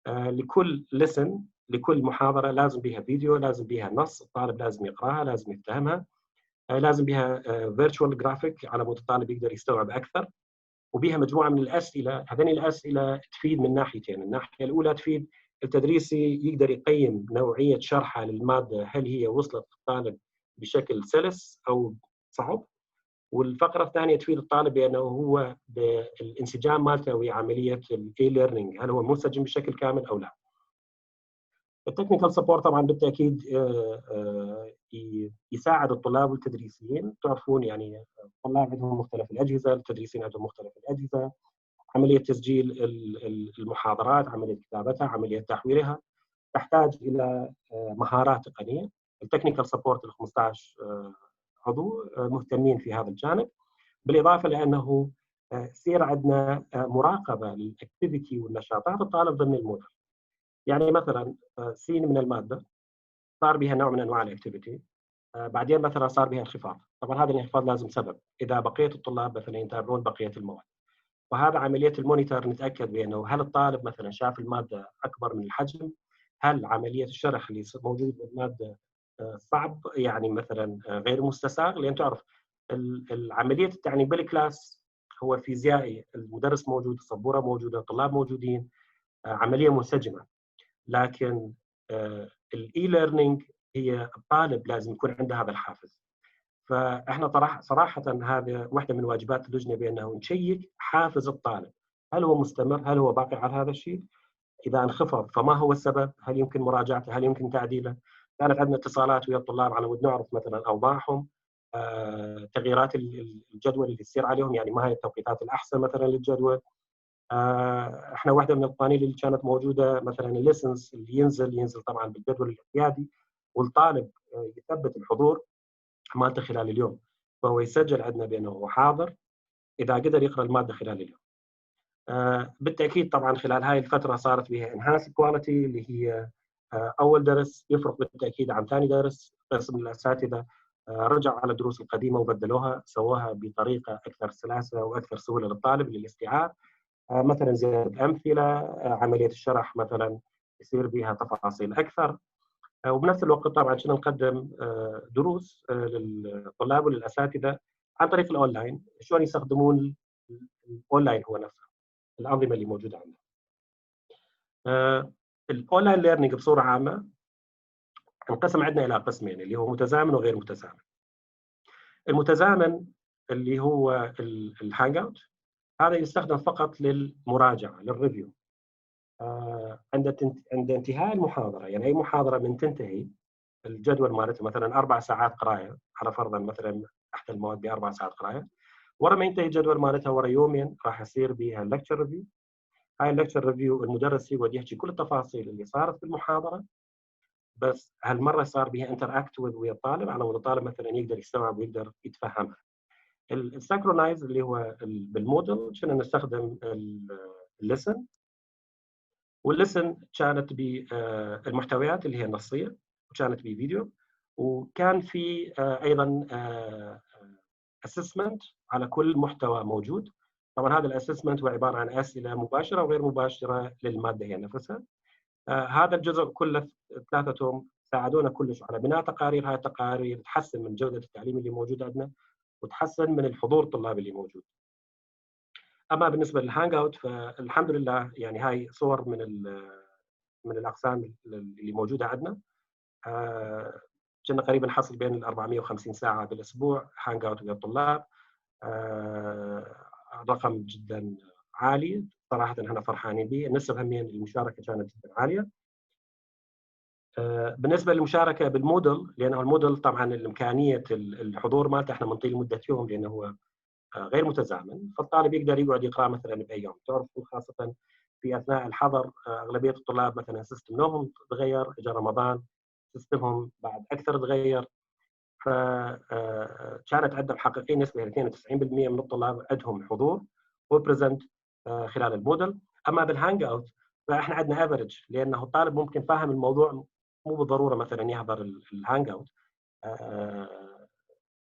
[SPEAKER 7] لكل لسن لكل محاضره لازم بها فيديو، لازم بها نص الطالب لازم يقراها، لازم يفهمها، لازم بها فيرتشوال جرافيك على مود الطالب يقدر يستوعب اكثر، وبها مجموعه من الاسئله. هذين الاسئله تفيد من ناحيتين، الناحيه الاولى تفيد التدريسي يقدر يقيم نوعيه شرحه للماده، هل هي وصلت للطالب بشكل سلس او صعب، والفقره الثانيه تفيد الطالب بانه هو بالانسجام مالته ويا عمليه الاي ليرنينج، هل هو منسجم بشكل كامل او لا. التكنيكال سبورت طبعا بالتاكيد يساعد الطلاب والتدريسيين. تعرفون يعني الطلاب عندهم مختلف الاجهزه، التدريسيين عندهم مختلف الاجهزه، عمليه تسجيل المحاضرات، عمليه كتابتها، عمليه تحويلها تحتاج الى مهارات تقنيه. التكنيكال سبورت ال 15 عضو مهتمين في هذا الجانب، بالاضافه لانه يصير عندنا مراقبه للاكتيفيتي والنشاطات الطالب ضمن الموديل. يعني مثلا سين من الماده صار بها نوع من انواع الاكتيفيتي، بعدين مثلا صار بها انخفاض، طبعا هذا الانخفاض لازم سبب، اذا بقيه الطلاب مثلا يتابعون بقيه المواد، وهذا عمليه المونيتور نتاكد بانه هل الطالب مثلا شاف الماده اكبر من الحجم، هل عمليه الشرح اللي موجود بالماده صعب يعني مثلا غير مستساغ، لان تعرف العمليه التعليم بالكلاس هو فيزيائي، المدرس موجود، السبوره موجوده، الطلاب موجودين، عمليه منسجمه. لكن الاي ليرنينج هي الطالب لازم يكون عنده هذا الحافز. فاحنا صراحه هذا واحده من واجبات اللجنه بانه نشيك حافز الطالب، هل هو مستمر، هل هو باقي على هذا الشيء؟ اذا انخفض فما هو السبب؟ هل يمكن مراجعته؟ هل يمكن تعديله؟ كانت عندنا اتصالات ويا الطلاب على مود نعرف مثلا اوضاعهم، تغييرات الجدول اللي تصير عليهم، يعني ما هي التوقيتات الاحسن مثلا للجدول. احنا واحده من القوانين اللي كانت موجوده مثلا الليسنس اللي ينزل طبعا بالجدول الاعتيادي، والطالب يثبت الحضور مالته خلال اليوم، فهو يسجل عندنا بانه هو حاضر اذا قدر يقرا الماده خلال اليوم. بالتاكيد طبعا خلال هاي الفتره صارت بها انهانس كواليتي اللي هي اول درس يفرق بالتاكيد عن ثاني درس. قسم الاساتذه رجعوا على الدروس القديمه وبدلوها، سووها بطريقه اكثر سلاسه واكثر سهوله للطالب للاستيعاب، مثلا زياده امثله، عمليه الشرح مثلا يصير بها تفاصيل اكثر، وبنفس الوقت طبعا كنا نقدم دروس للطلاب وللاساتذه عن طريق الاونلاين، شلون يستخدمون الاونلاين هو نفسه، الانظمه اللي موجوده عندنا. الاونلاين ليرنينج بصوره عامه انقسم عندنا الى قسمين، اللي هو متزامن وغير متزامن. المتزامن اللي هو الهانج اوت، هذا يستخدم فقط للمراجعه، للريفيو. عند انتهاء المحاضره، يعني اي محاضره من تنتهي الجدول مالتها مثلا 4 ساعات قرايه، على فرضا مثلا احد المواد ب4 ساعات قرايه، ورا ما ينتهي الجدول مالتها ورا يومين راح يصير بها اللكتشر ريفيو. هاي اللكتشر ريفيو المدرس يقعد يحكي كل التفاصيل اللي صارت في المحاضره، بس هالمره صار بها انتراكت ويا الطالب، على مود الطالب مثلا يقدر يستوعب ويقدر يتفهمها. السنكرونايز اللي هو بالمودل كنا نستخدم الليسن، والليسن كانت بالمحتويات اللي هي النصيه، وكانت بفيديو، وكان في ايضا اسسمنت على كل محتوى موجود. طبعا هذا الاسسمنت هو عباره عن اسئله مباشره وغير مباشره للماده هي نفسها. هذا الجزء كله ثلاثتهم ساعدونا كلش على بناء تقارير. هاي التقارير تحسن من جوده التعليم اللي موجود عندنا، وتحسن من الحضور الطلابي اللي موجود. اما بالنسبه للهانج اوت فالحمد لله يعني هاي صور من الاقسام اللي موجوده عندنا. كنا قريبا نحصل بين ال 450 ساعه بالاسبوع هانج اوت للطلاب. رقم جدا عالي صراحه، احنا فرحانين به. النسبه همين المشاركه كانت جدا عاليه. بالنسبه للمشاركه بالمودل، لانه المودل طبعا الامكانيه الحضور مالته احنا بنطيل مده يوم لانه هو غير متزامن، فالطالب يقدر يقعد يقرا مثلا باي يوم. تعرفوا خاصه في اثناء الحظر اغلبيه الطلاب مثلا سيستم نومهم تغير، اجى رمضان سيستمهم بعد اكثر تغير، فكانت عندنا محققين نسبه 92% من الطلاب عندهم حضور وبريزنت خلال المودل. اما بالهانج اوت فاحنا عندنا افرج، لانه الطالب ممكن فاهم الموضوع مو بالضروره مثلا يحضر الهانج اوت.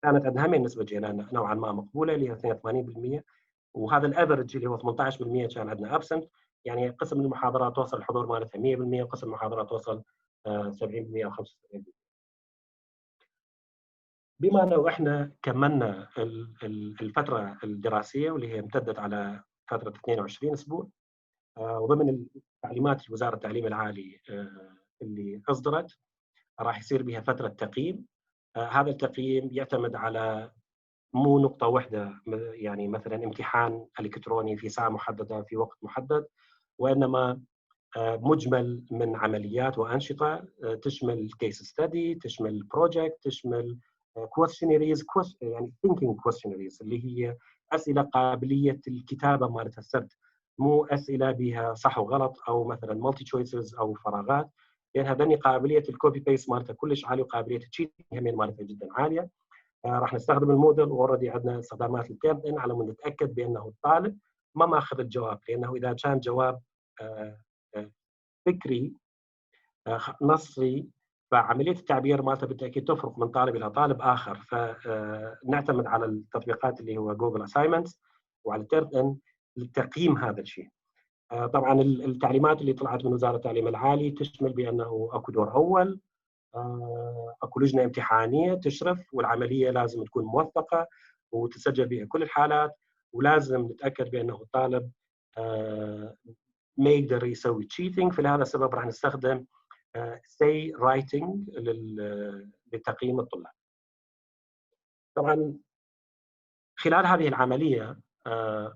[SPEAKER 7] كانت عندنا هم النسبه جينا نوعا ما مقبوله اللي هي 82%، وهذا الافرج اللي هو 18% كان عندنا ابسنت. يعني قسم من المحاضرات توصل الحضور مالتها 100%، وقسم المحاضرات توصل 70% او 75%. بما انه احنا كملنا الفتره الدراسيه واللي هي امتدت على فتره 22 اسبوع، وضمن التعليمات وزاره التعليم العالي اللي اصدرت راح يصير بها فتره تقييم. هذا التقييم يعتمد على مو نقطه واحده، يعني مثلا امتحان الكتروني في ساعه محدده في وقت محدد، وانما مجمل من عمليات وانشطه تشمل كيس ستدي، تشمل بروجكت، تشمل كويستشنريز، يعني ثينكينج كويستشنريز اللي هي اسئله قابليه الكتابه مالتها السرد، مو اسئله بها صح وغلط او مثلا مالتي تشويسز او فراغات، لان هذني قابليه الكوبي بيست مالتها كلش عاليه، وقابليه التشيتنج همين مالتها جدا عاليه. راح نستخدم الموديل، واوريدي عندنا استخدامات التيرن ان على مود نتاكد بانه الطالب ما ماخذ الجواب، لانه اذا كان جواب فكري نصي فعمليه التعبير مالته بالتاكيد تفرق من طالب الى طالب اخر. فنعتمد على التطبيقات اللي هو جوجل اساينمنتس وعلى التيرن ان لتقييم هذا الشيء. طبعا التعليمات اللي طلعت من وزاره التعليم العالي تشمل بانه اكو دور اول، اكو لجنه امتحانيه تشرف، والعمليه لازم تكون موثقه وتسجل بها كل الحالات، ولازم نتاكد بانه الطالب ما يقدر يسوي تشيتنج. فلهذا السبب راح نستخدم سي رايتنج لتقييم الطلاب. طبعا خلال هذه العمليه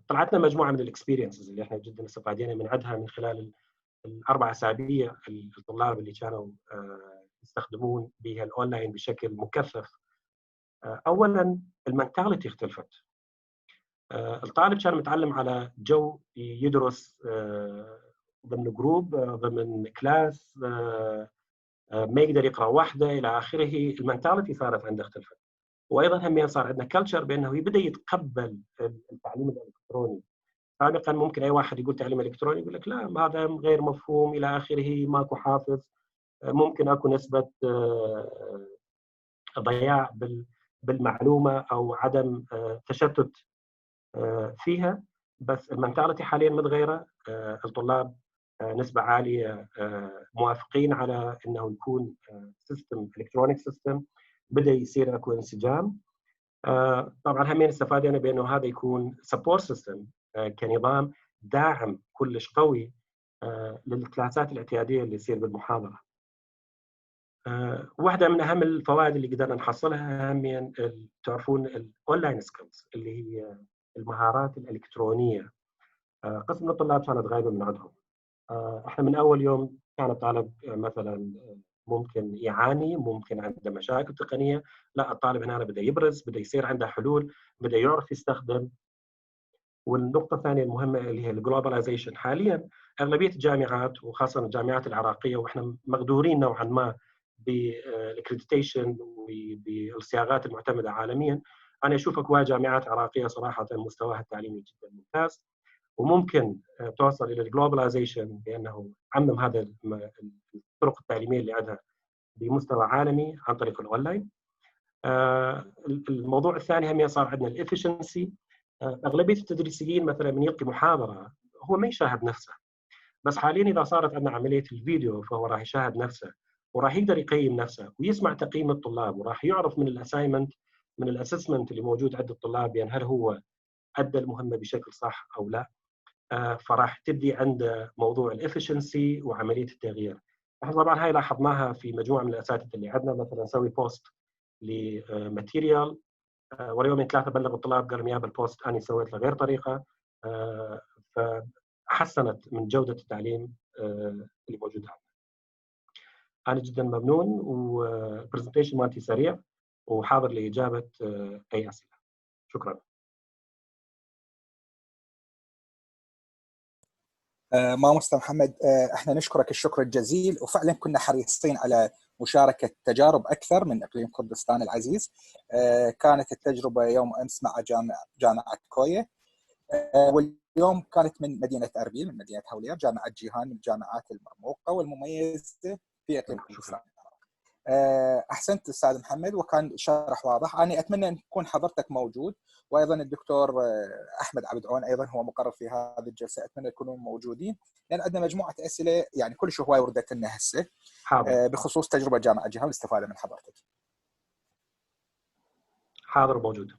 [SPEAKER 7] طلعت لنا مجموعه من الاكسبيرينسز اللي احنا جدا استفادينا من عندها من خلال الاربع اسابيع الطلاب اللي كانوا يستخدمون بها الاونلاين بشكل مكثف. اولا المنتاليتي اختلفت. الطالب كان متعلم على جو يدرس ضمن جروب، ضمن كلاس، ما يقدر يقرا وحده الى اخره. المنتاليتي صارت عنده اختلفت. وايضا هم صار عندنا كلتشر بانه يبدا يتقبل التعليم الالكتروني. سابقا ممكن اي واحد يقول تعليم الكتروني يقول لك لا هذا غير مفهوم الى اخره، ماكو حافظ، ممكن اكو نسبه ضياع بالمعلومه او عدم تشتت فيها. بس المنتاليتي حاليا متغيره. الطلاب نسبه عاليه موافقين على انه يكون سيستم الكترونيك سيستم، بدا يصير اكو انسجام. طبعا همين استفادنا بانه هذا يكون سبورت سيستم كنظام داعم كلش قوي للكلاسات الاعتياديه اللي يصير بالمحاضره. واحده من اهم الفوائد اللي قدرنا نحصلها همين تعرفون الاونلاين سكيلز اللي هي المهارات الالكترونيه. قسم من الطلاب كانت غايبه من عندهم. احنا من اول يوم كان الطالب مثلا ممكن يعاني، ممكن عنده مشاكل تقنيه، لا الطالب هنا بدا يبرز، بدا يصير عنده حلول، بدا يعرف يستخدم. والنقطه الثانيه المهمه اللي هي الجلوباليزيشن. حاليا اغلبيه الجامعات وخاصه الجامعات العراقيه، واحنا مقدورين نوعا ما بالاكريديتيشن وبالصياغات المعتمده عالميا، انا اشوف اكو جامعات عراقيه صراحه مستواها التعليمي جدا ممتاز، وممكن توصل الى الجلوباليزيشن بانه عمم هذا الطرق التعليميه اللي عندها بمستوى عالمي عن طريق الاونلاين. الموضوع الثاني هم صار عندنا الافشنسي. اغلبيه التدريسيين مثلا من يلقي محاضره هو ما يشاهد نفسه، بس حاليا اذا صارت عندنا عمليه الفيديو فهو راح يشاهد نفسه وراح يقدر يقيم نفسه ويسمع تقييم الطلاب، وراح يعرف من الاساينمنت من الاسسمنت اللي موجود عند الطلاب بان هل هو ادى المهمه بشكل صح او لا. فراح تبدي عند موضوع الافشنسي وعمليه التغيير. احنا طبعا هاي لاحظناها في مجموعه من الاساتذه اللي عندنا، مثلا نسوي بوست لماتيريال واليومين ثلاثه بلغ الطلاب قالوا يا بالبوست انا سويت له غير طريقه، فحسنت من جوده التعليم اللي موجود عندنا. انا جدا ممنون، والبرزنتيشن مالتي سريع وحاضر لاجابه اي اسئله. شكرا.
[SPEAKER 1] مستر محمد، احنا نشكرك الشكر الجزيل، وفعلا كنا حريصين على مشاركة تجارب أكثر من إقليم كردستان العزيز. كانت التجربة يوم أمس مع جامعة كوية، واليوم كانت من مدينة أربيل، من مدينة هولية، جامعة جيهان من الجامعات المرموقة والمميزة في إقليم كردستان. أحسنت أستاذ محمد، وكان شرح واضح. أنا أتمنى أن تكون حضرتك موجود، وأيضا الدكتور أحمد عبد عون أيضا هو مقرر في هذه الجلسة، أتمنى تكونوا موجودين، لأن عندنا مجموعة أسئلة يعني كل شيء هواي وردت لنا هسه بخصوص تجربة جامعة جيهان والاستفادة من حضرتك.
[SPEAKER 7] حاضر موجود.